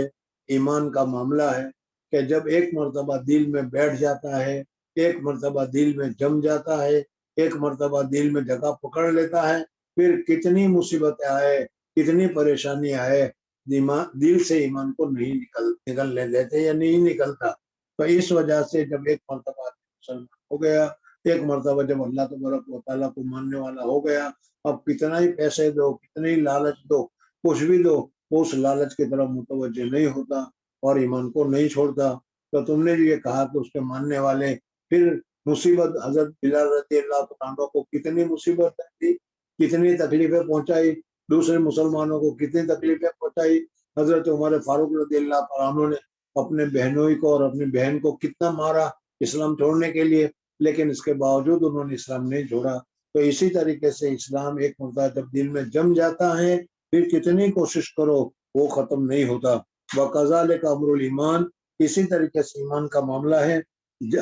ایمان کا معاملہ ہے کہ جب ایک مرتبہ دل میں بیٹھ جاتا ہے، ایک مرتبہ دل میں جم جاتا ہے، ایک مرتبہ دل میں جگہ پکڑ لیتا ہے، پھر کتنی مصیبتیں آئے، کتنی پریشانی آئے، دل سے ایمان کو نہیں نکلنے دیتے یا نہیں نکلتا۔ تو اس وجہ سے جب ایک مرتبہ مسلمان ہو گیا، ایک مرتبہ جب اللہ تبارک و تعالیٰ کو ماننے والا ہو گیا، اب کتنا ہی پیسے دو، کتنی لالچ دو، کچھ بھی دو، اس لالچ کی طرف متوجہ نہیں ہوتا اور ایمان کو نہیں چھوڑتا۔ تو تم نے یہ کہا کہ اس کے ماننے والے پھر مصیبت، حضرت بلال رضی اللہ عنہ کو کتنی مصیبت دی، کتنی تکلیفیں پہنچائی، دوسرے مسلمانوں کو کتنی تکلیفیں پہنچائی۔ حضرت عمر فاروق رضی اللہ عنہ نے اپنے بہنوئی کو اور اپنی بہن کو کتنا مارا اسلام چھوڑنے کے لیے، لیکن اس کے باوجود انہوں نے اسلام نہیں چھوڑا۔ تو اسی طریقے سے اسلام ایک مرتبہ جب دل میں جم جاتا ہے، پھر کتنی کوشش کرو وہ ختم نہیں ہوتا۔ وَكَذَلِكَ أَمْرُ الْإِيمَانِ، اسی طریقے سے ایمان کا معاملہ ہے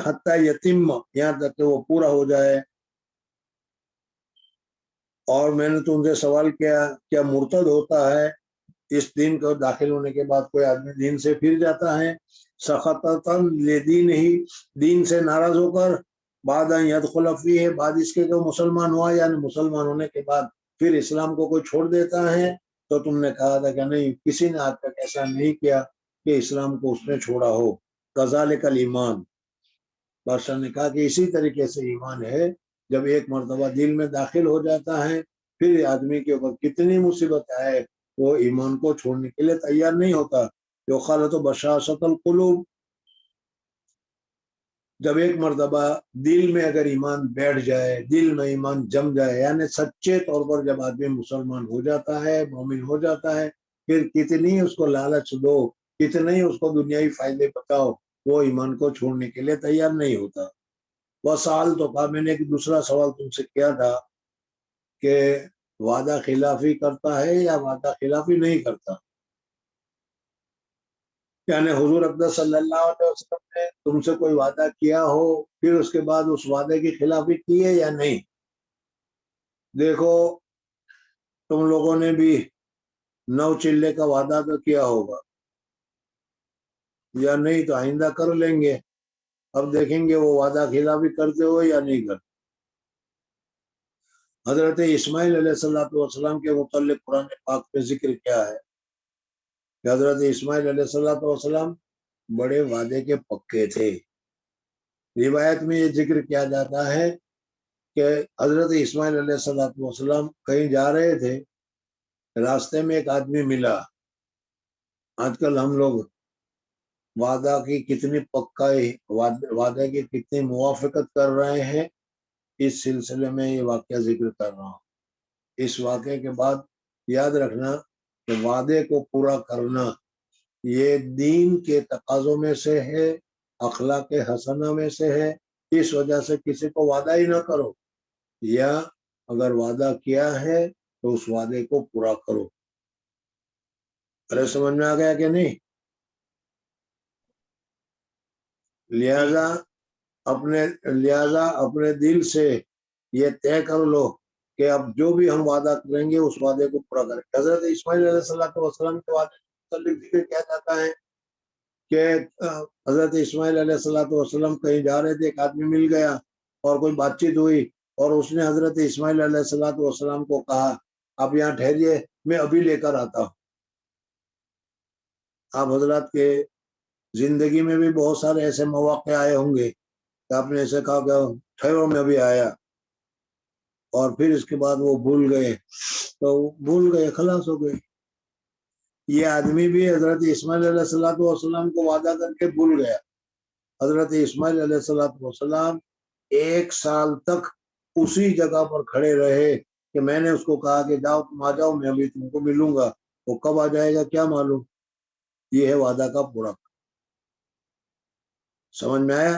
حتیٰ یتم، یہاں تک کہ وہ پورا ہو جائے۔ اور میں نے تم سے سوال کیا، کیا مرتد ہوتا ہے اس دین کو داخل ہونے کے بعد کوئی آدمی دین سے پھر جاتا ہے؟ سخطتاً لدین ہی، دین سے ناراض ہو کر، بعد ان یدخل فیہ، بعد اس کے کہ مسلمان ہوا، یعنی مسلمان ہونے کے بعد پھر اسلام کو کوئی چھوڑ دیتا ہے؟ تو تم نے کہا تھا کہ نہیں، کسی نے آج تک ایسا نہیں کیا کہ اسلام کو اس نے چھوڑا ہو۔ کذالک الایمان، بادشاہ نے کہا کہ اسی طریقے سے ایمان ہے، جب ایک مرتبہ دل میں داخل ہو جاتا ہے، پھر آدمی کے اوپر کتنی مصیبت آئے وہ ایمان کو چھوڑنے کے لیے تیار نہیں ہوتا۔ جو خالت و بشاشت القلوب، جب ایک مرتبہ دل میں اگر ایمان بیٹھ جائے، دل میں ایمان جم جائے، یعنی سچے طور پر جب آدمی مسلمان ہو جاتا ہے، مومن ہو جاتا ہے، پھر کتنی اس کو لالچ دو، کتنے اس کو دنیاوی فائدے بتاؤ، وہ ایمان کو چھوڑنے کے لیے تیار نہیں ہوتا۔ وہ سوال تو کہا، میں نے ایک دوسرا سوال تم سے کیا تھا کہ وعدہ خلافی کرتا ہے یا وعدہ خلافی نہیں کرتا، یعنی حضور اقدس صلی اللہ علیہ وسلم نے تم سے کوئی وعدہ کیا ہو، پھر اس کے بعد اس وعدے کی خلافی کی ہے یا نہیں۔ دیکھو، تم لوگوں نے بھی 9 چلے کا وعدہ تو کیا ہوگا، یا نہیں تو آئندہ کر لیں گے، اب دیکھیں گے وہ وعدہ خلافی کرتے ہو یا نہیں کرتے۔ حضرت اسماعیل علیہ السلام کے متعلق قرآن پاک میں ذکر کیا ہے کہ حضرت اسماعیل علیہ السلام بڑے وعدے کے پکے تھے۔ روایت میں یہ ذکر کیا جاتا ہے کہ حضرت اسماعیل علیہ السلام کہیں جا رہے تھے، راستے میں ایک آدمی ملا۔ آج کل ہم لوگ وعدہ کی کتنی پکائی، وعدے کی کتنی موافقت کر رہے ہیں، اس سلسلے میں یہ واقعہ ذکر کر رہا ہوں۔ اس واقعے کے بعد یاد رکھنا کہ وعدے کو پورا کرنا یہ دین کے تقاضوں میں سے ہے، اخلاق حسنہ میں سے ہے۔ اس وجہ سے کسی کو وعدہ ہی نہ کرو، یا اگر وعدہ کیا ہے تو اس وعدے کو پورا کرو۔ ارے سمجھ میں آ گیا کہ نہیں؟ لہذا اپنے دل سے یہ طے کر لو کہ اب جو بھی ہم وعدہ کریں گے اس وعدے کو پورا کریں گے۔ حضرت اسماعیل علیہ السلام کے وعدے کے متعلق ذکر کیا جاتا ہے کہ حضرت اسماعیل علیہ السلام کہیں جا رہے تھے، ایک آدمی مل گیا اور کوئی بات چیت ہوئی، اور اس نے حضرت اسماعیل علیہ السلام کو کہا آپ یہاں ٹھہریے، میں ابھی لے کر آتا ہوں۔ آپ حضرات کے زندگی میں بھی بہت سارے ایسے مواقع آئے ہوں گے کہ آپ نے ایسے کہا کہ ٹھہرو میں ابھی آیا، اور پھر اس کے بعد وہ بھول گئے، خلاص ہو گئے۔ یہ آدمی بھی حضرت اسماعیل علیہ السلام کو وعدہ کر کے بھول گیا. حضرت اسماعیل علیہ السلام 1 سال تک اسی جگہ پر کھڑے رہے کہ میں نے اس کو کہا کہ جاؤ تم آ جاؤ، میں ابھی تم کو ملوں گا. وہ کب آ جائے گا کیا معلوم. یہ ہے وعدہ کا پورا. سمجھ میں آیا؟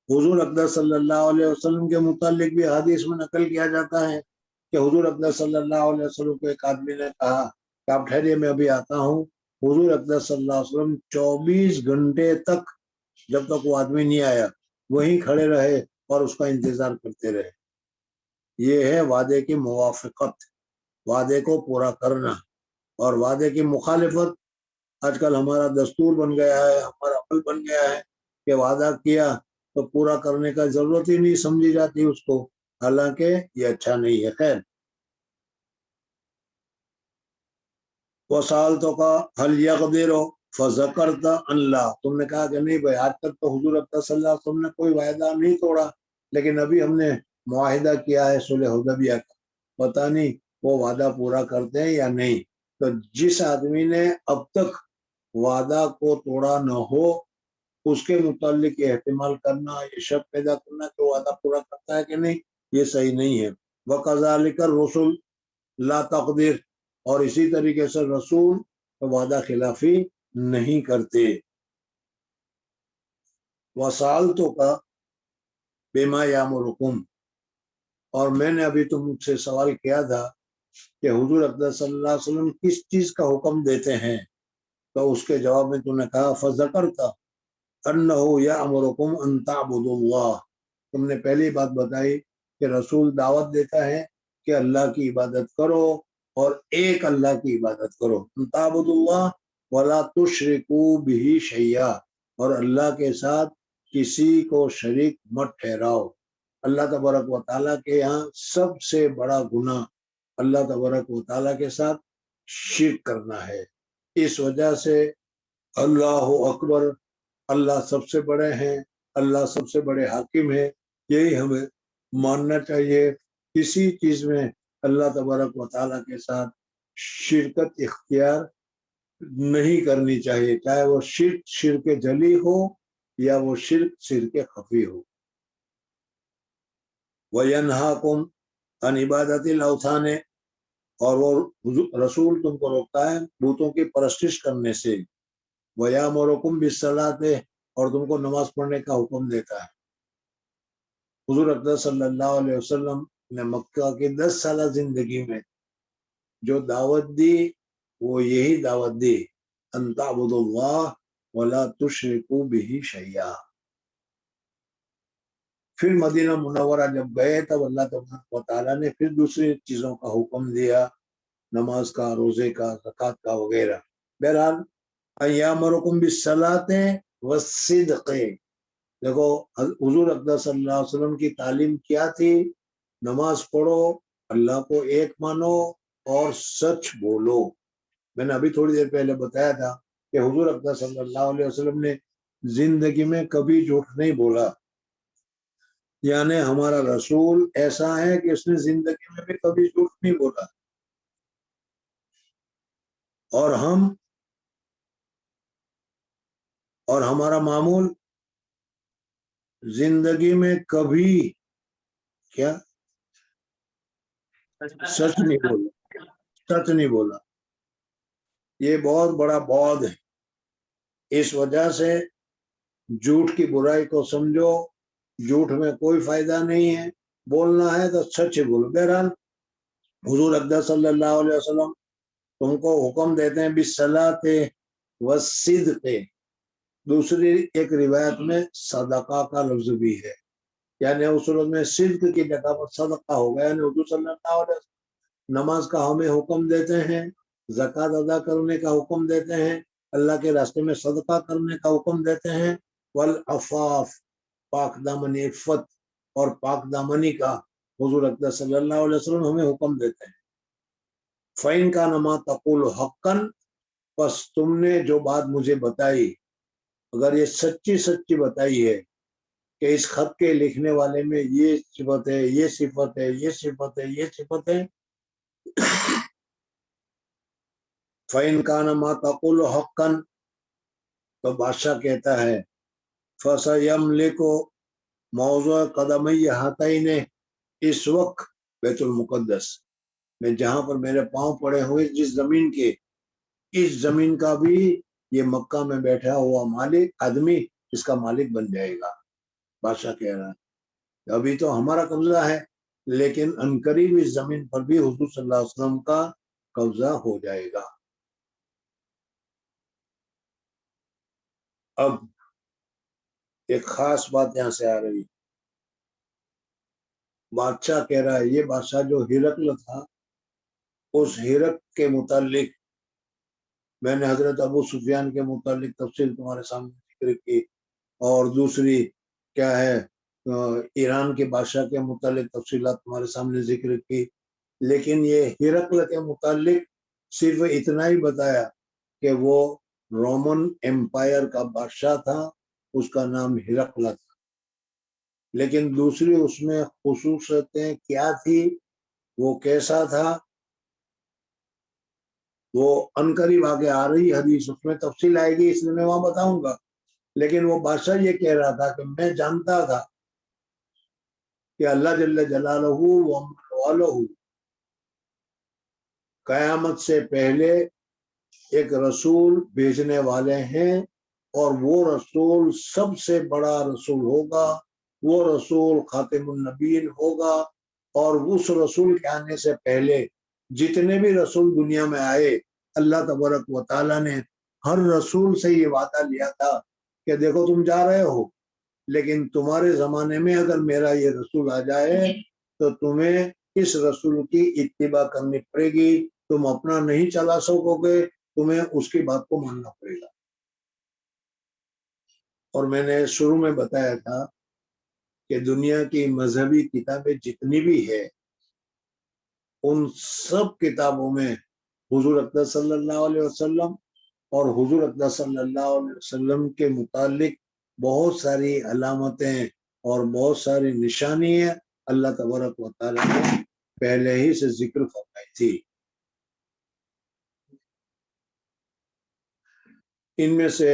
حضور اقدس صلی اللہ علیہ وسلم کے متعلق بھی حدیث میں نقل کیا جاتا ہے کہ حضور اقدس صلی اللہ علیہ وسلم کو ایک آدمی نے کہا کہ آپ ٹھہریے میں ابھی آتا ہوں. حضور اقدس صلی اللہ علیہ وسلم 24 گھنٹے تک جب تک وہ آدمی نہیں آیا وہیں کھڑے رہے اور اس کا انتظار کرتے رہے. یہ ہے وعدے کی موافقت، وعدے کو پورا کرنا. اور وعدے کی مخالفت آج کل ہمارا دستور بن گیا ہے، ہمارا عمل بن گیا ہے کہ وعدہ کیا تو پورا کرنے کا ضرورت ہی نہیں سمجھی جاتی اس کو، حالانکہ یہ اچھا نہیں ہے. خیر، وسالتوں کا حل یقدر فذکرت اللہ، تم نے کہا کہ نہیں بھائی آج تک تو حضور اقدس صلی اللہ علیہ وسلم نے کوئی وعدہ نہیں توڑا، لیکن ابھی ہم نے معاہدہ کیا ہے صلح حدیبیہ کا، پتہ نہیں وہ وعدہ پورا کرتے ہیں یا نہیں. تو جس آدمی نے اب تک وعدہ کو توڑا نہ ہو اس کے متعلق یہ احتمال کرنا، یہ شک پیدا کرنا کہ وعدہ پورا کرتا ہے کہ نہیں، یہ صحیح نہیں ہے. وَكَذَلِكَ الرُّسُلُ لا تقدیر، اور اسی طریقے سے رسول وعدہ خلافی نہیں کرتے. وَسَأَلْتُكَ بِمَا يَأْمُرُكُمْ، اور میں نے ابھی تم مجھ سے سوال کیا تھا کہ حضور اقدس صلی اللہ علیہ وسلم کس چیز کا حکم دیتے ہیں، تو اس کے جواب میں تم نے کہا فذکرت انہ یأمرکم ان تعبدوا اللہ، تم نے پہلی بات بتائی کہ رسول دعوت دیتا ہے کہ اللہ کی عبادت کرو اور ایک اللہ کی عبادت کرو. ان تعبدوا اللہ ولا تشرکوا بہ شیئا، اور اللہ کے ساتھ کسی کو شریک مت ٹھہراؤ. اللہ تبارک و تعالیٰ کے یہاں سب سے بڑا گناہ اللہ تبارک و تعالیٰ کے ساتھ شرک کرنا ہے. اس وجہ سے اللہ اکبر، اللہ سب سے بڑے ہیں، اللہ سب سے بڑے حاکم ہیں، یہی ہمیں ماننا چاہیے. کسی چیز میں اللہ تبارک و تعالیٰ کے ساتھ شرکت اختیار نہیں کرنی چاہیے، چاہے وہ شرک جلی ہو یا وہ شرک خفی ہو. وَيَنْهَاكُمْ عَنْ عِبَادَةِ الْأَوْثَانِ، اور وہ رسول تم کو روکتا ہے بتوں کی پرستش کرنے سے. وَيَأْمُرُكُمْ بِالصَّلَاةِ، اور تم کو نماز پڑھنے کا حکم دیتا ہے. حضور اقدس صلی اللہ علیہ وسلم نے مکہ کی 10 سالہ زندگی میں جو دعوت دی وہ یہی دعوت دی، ان تعبدوا اللہ ولا تشرکوا بہ شیئا. پھر مدینہ منورہ جب گئے تب اللہ تبارک و تعالیٰ نے پھر دوسری چیزوں کا حکم دیا، نماز کا، روزے کا، زکوٰۃ کا وغیرہ. بہرحال ایامرکم بالصلاۃ والصدق، دیکھو حضور اقدس صلی اللہ علیہ وسلم کی تعلیم کیا تھی؟ نماز پڑھو، اللہ کو ایک مانو اور سچ بولو. میں نے ابھی تھوڑی دیر پہلے بتایا تھا کہ حضور اقدس صلی اللہ علیہ وسلم نے زندگی میں کبھی جھوٹ نہیں بولا. یعنی ہمارا رسول ایسا ہے کہ اس نے زندگی میں بھی کبھی جھوٹ نہیں بولا، اور ہمارا معمول زندگی میں کبھی کیا سچ نہیں بولا. یہ بہت بڑا بعد ہے. اس وجہ سے جھوٹ کی برائی کو سمجھو، جھوٹ میں کوئی فائدہ نہیں ہے، بولنا ہے تو سچ بولو. بہرحال حضور اقدس صلی اللہ علیہ وسلم تم کو حکم دیتے ہیں بالصلاۃ والصدق. دوسری ایک روایت میں صدقہ کا لفظ بھی ہے، یعنی اس صورت میں صدق کی جگہ پر صدقہ ہوگا. یعنی حضور صلی اللہ علیہ وسلم نماز کا ہمیں حکم دیتے ہیں، زکوٰۃ ادا کرنے کا حکم دیتے ہیں، اللہ کے راستے میں صدقہ کرنے کا حکم دیتے ہیں. والعفاف، پاک دامنی، عفت اور پاک دامنی کا حضور اقدس صلی اللہ علیہ وسلم ہمیں حکم دیتے ہیں. فَإِنْ كَانَ مَا تَقُولُ حَقًّا، پس تم نے جو بات مجھے بتائی اگر یہ سچی بتائی ہے کہ اس خط کے لکھنے والے میں یہ صفت ہے، یہ صفت ہے، یہ صفت ہے، یہ صفت ہے، فَإِنْ كَانَ مَا تَقُولُ حَقًّا، تو بادشاہ کہتا ہے فَسَيَمْلِكُ موضوع قدمَيَّ ہاتَيْنِ، اس وقت بیت المقدس میں جہاں پر میرے پاؤں پڑے ہوئے جس زمین کے، اس زمین کا بھی یہ مکہ میں بیٹھا ہوا مالک آدمی اس کا مالک بن جائے گا۔ بادشاہ کہہ رہا ہے ابھی تو ہمارا قبضہ ہے، لیکن عنقریب اس زمین پر بھی حضور صلی اللہ علیہ وسلم کا قبضہ ہو جائے گا۔ اب ایک خاص بات یہاں سے آ رہی، بادشاہ کہہ رہا ہے، یہ بادشاہ جو ہرقل تھا، اس ہرقل کے متعلق میں نے حضرت ابو سفیان کے متعلق تفصیل تمہارے سامنے ذکر کی، اور دوسری کیا ہے ایران کے بادشاہ کے متعلق تفصیلات تمہارے سامنے ذکر کی، لیکن یہ ہرقل کے متعلق صرف اتنا ہی بتایا کہ وہ رومن امپائر کا بادشاہ تھا، اس کا نام ہرقل تھا، لیکن دوسری اس میں خصوصیتیں کیا تھی، وہ کیسا تھا، وہ عنقریب آگے آ رہی حدیث، اس میں تفصیل آئے گی، اس لیے میں وہاں بتاؤں گا۔ لیکن وہ بادشاہ یہ کہہ رہا تھا کہ میں جانتا تھا کہ اللہ جل جلالہ والہ قیامت سے پہلے ایک رسول بھیجنے والے ہیں، اور وہ رسول سب سے بڑا رسول ہوگا، وہ رسول خاتم النبیین ہوگا، اور اس رسول کے آنے سے پہلے جتنے بھی رسول دنیا میں آئے، اللہ تبارک و تعالیٰ نے ہر رسول سے یہ وعدہ لیا تھا کہ دیکھو تم جا رہے ہو، لیکن تمہارے زمانے میں اگر میرا یہ رسول آ جائے تو تمہیں اس رسول کی اتباع کرنی پڑے گی، تم اپنا نہیں چلا سکو گے، تمہیں اس کی بات کو ماننا پڑے گا۔ اور میں نے شروع میں بتایا تھا کہ دنیا کی مذہبی کتابیں جتنی بھی ہے، ان سب کتابوں میں حضور اقدس صلی اللہ علیہ وسلم اور حضور اقدس صلی اللہ علیہ وسلم کے متعلق بہت ساری علامتیں اور بہت ساری نشانیاں اللہ تبارک و تعالیٰ نے پہلے ہی سے ذکر فرمائی تھی۔ ان میں سے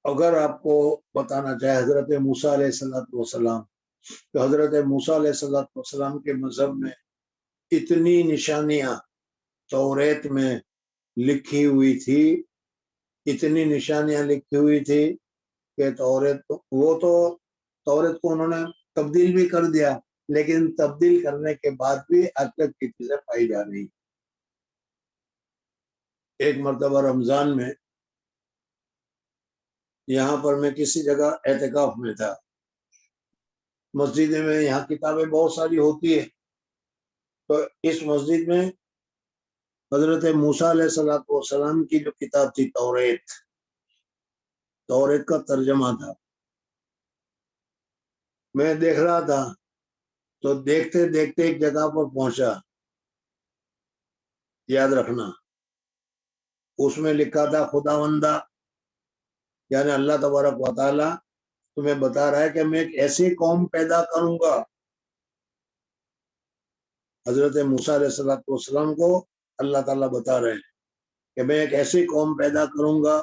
اگر آپ کو بتانا چاہے حضرت موسیٰ علیہ السلام، تو حضرت موسیٰ علیہ السلام کے مذہب میں اتنی نشانیاں توریت میں لکھی ہوئی تھی، اتنی نشانیاں لکھی ہوئی تھی کہ توریت کو انہوں نے تبدیل بھی کر دیا، لیکن تبدیل کرنے کے بعد بھی آج تک کی چیزیں پائی جا رہی۔ ایک مرتبہ رمضان میں یہاں پر میں کسی جگہ اعتکاف میں تھا، مسجد میں یہاں کتابیں بہت ساری ہوتی ہے، تو اس مسجد میں حضرت موسیٰ علیہ السلام کی جو کتاب تھی توریت کا ترجمہ تھا، میں دیکھ رہا تھا، تو دیکھتے دیکھتے ایک جگہ پر پہنچا، یاد رکھنا اس میں لکھا تھا خداوندہ، یعنی اللہ تبارک و تعالیٰ تمہیں بتا رہا ہے کہ میں ایک ایسی قوم پیدا کروں گا۔ حضرت موسیٰ علیہ السلام کو اللہ تعالیٰ بتا رہے ہیں کہ میں ایک ایسی قوم پیدا کروں گا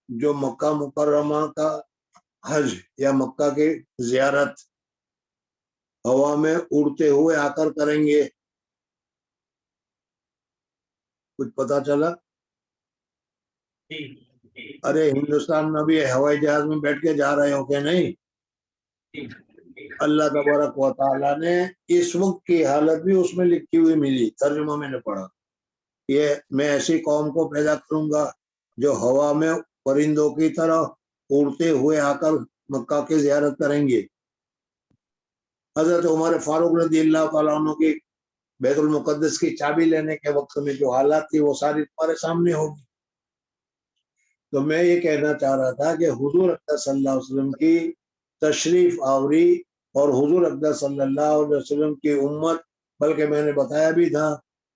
جو مکہ مکرمہ کا حج یا مکہ کی زیارت ہوا میں اڑتے ہوئے آ کر کریں گے۔ کچھ پتا چلا؟ ارے ہندوستان میں بھی ہوائی جہاز میں بیٹھ کے جا رہے ہو کہ نہیں؟ اللہ تبارک و تعالیٰ نے اس وقت کی حالت بھی اس میں لکھی ہوئی ملی، ترجمہ میں نے پڑھا، یہ میں ایسی قوم کو پیدا کروں گا جو ہوا میں پرندوں کی طرح اڑتے ہوئے آ کر مکہ کی زیارت کریں گے۔ حضرت عمر فاروق رضی اللہ تعالیٰ عنہ کی بیت المقدس کی چابی لینے کے وقت میں جو حالات تھی وہ ساری تمہارے سامنے ہوگی۔ تو میں یہ کہنا چاہ رہا تھا کہ حضور اقدس صلی اللہ علیہ وسلم کی تشریف آوری اور حضور اقدس صلی اللہ علیہ وسلم کی امت، بلکہ میں نے بتایا بھی تھا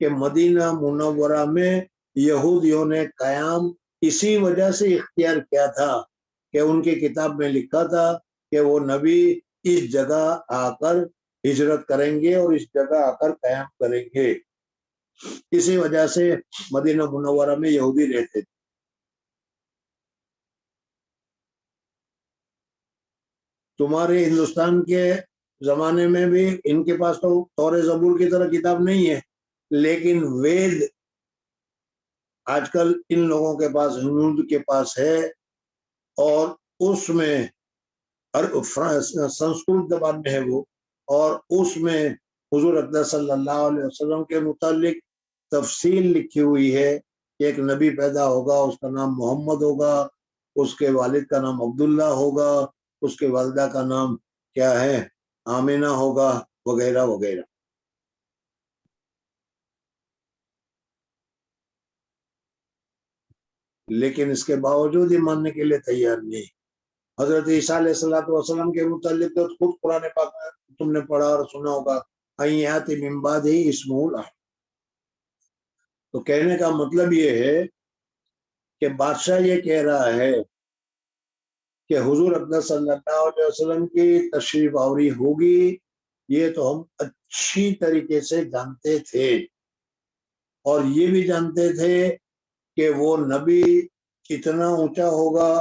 کہ مدینہ منورہ میں یہودیوں نے قیام اسی وجہ سے اختیار کیا تھا کہ ان کی کتاب میں لکھا تھا کہ وہ نبی اس جگہ آ کر ہجرت کریں گے اور اس جگہ آ کر قیام کریں گے۔ اسی وجہ سے مدینہ منورہ میں یہودی رہتے تھے. تمہارے ہندوستان کے زمانے میں بھی ان کے پاس تو تورے زبور کی طرح کتاب نہیں ہے، لیکن وید آج کل ان لوگوں کے پاس، ہنود کے پاس ہے، اور اس میں سنسکرت زبان میں ہے وہ، اور اس میں حضور اقدس صلی اللہ علیہ وسلم کے متعلق تفصیل لکھی ہوئی ہے کہ ایک نبی پیدا ہوگا، اس کا نام محمد ہوگا، اس کے والد کا نام عبداللہ ہوگا، اس کے والدہ کا نام کیا ہے آمینہ ہوگا، وغیرہ وغیرہ. لیکن اس کے باوجود ہی ماننے کے لیے تیار نہیں. حضرت عیسیٰ علیہ السلام کے متعلق تو خود قرآن پاک میں تم نے پڑھا اور سنا ہوگا، ایات من بعد ہی اسمہ الاحد. تو کہنے کا مطلب یہ ہے کہ بادشاہ یہ کہہ رہا ہے کہ حضور اقدس صلی اللہ علیہ وسلم کی تشریف آوری ہوگی، یہ تو ہم اچھی طریقے سے جانتے تھے، اور یہ بھی جانتے تھے کہ وہ نبی کتنا اونچا ہوگا،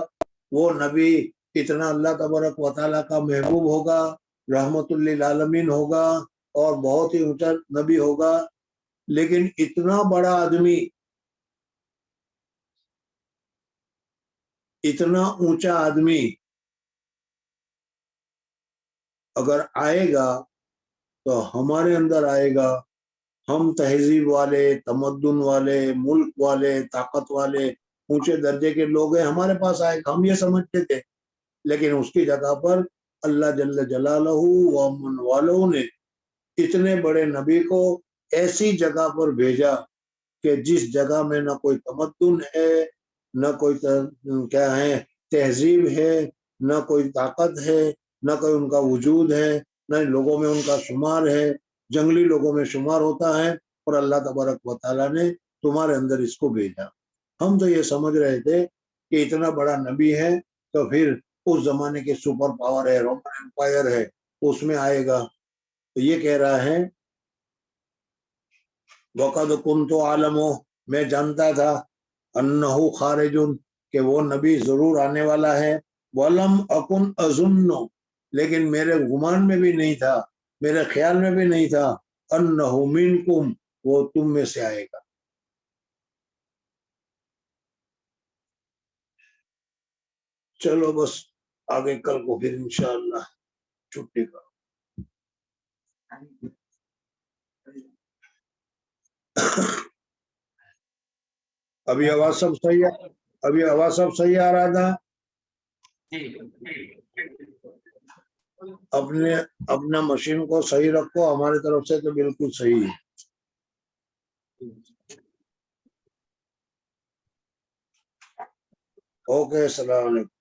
وہ نبی کتنا اللہ تبارک و تعالیٰ کا محبوب ہوگا، رحمت للعالمین ہوگا، اور بہت ہی اونچا نبی ہوگا. لیکن اتنا بڑا آدمی، اتنا اونچا آدمی اگر آئے گا تو ہمارے اندر آئے گا. ہم تہذیب والے، تمدن والے، ملک والے، طاقت والے، اونچے درجے کے لوگ ہیں، ہمارے پاس آئے گا، ہم یہ سمجھتے تھے. لیکن اس کی جگہ پر اللہ جل جلالہ و من والوں نے اتنے بڑے نبی کو ایسی جگہ پر بھیجا کہ جس جگہ میں نہ کوئی تمدن ہے، نہ کوئی کیا ہے تہذیب ہے، نہ کوئی طاقت ہے، نہ کوئی ان کا وجود ہے، نہ لوگوں میں ان کا شمار ہے، جنگلی لوگوں میں شمار ہوتا ہے، اور اللہ تبارک و تعالیٰ نے تمہارے اندر اس کو بھیجا. ہم تو یہ سمجھ رہے تھے کہ اتنا بڑا نبی ہے تو پھر اس زمانے کے سپر پاور ہے، رومن امپائر ہے، اس میں آئے گا. تو یہ کہہ رہا ہے وَقَدْ كُنْتُ عَالَمُ، میں جانتا تھا، أَنَّهُ خَارِجٌ، کہ وہ نبی ضرور آنے والا ہے. وَلَمْ أَكُنْ أَظُنُّ، لیکن میرے گمان میں بھی نہیں تھا، میرے خیال میں بھی نہیں تھا، أَنَّهُ مِنْكُمْ، وہ تم میں سے آئے گا. چلو بس آگے کل کو پھر انشاءاللہ چھٹی کا. ابھی آواز سب صحیح ہے؟ ابھی آواز سب صحیح آ رہا تھا؟ اپنا مشین کو صحیح رکھو، ہماری طرف سے تو بالکل صحیح ہے. اوکے، السلام علیکم.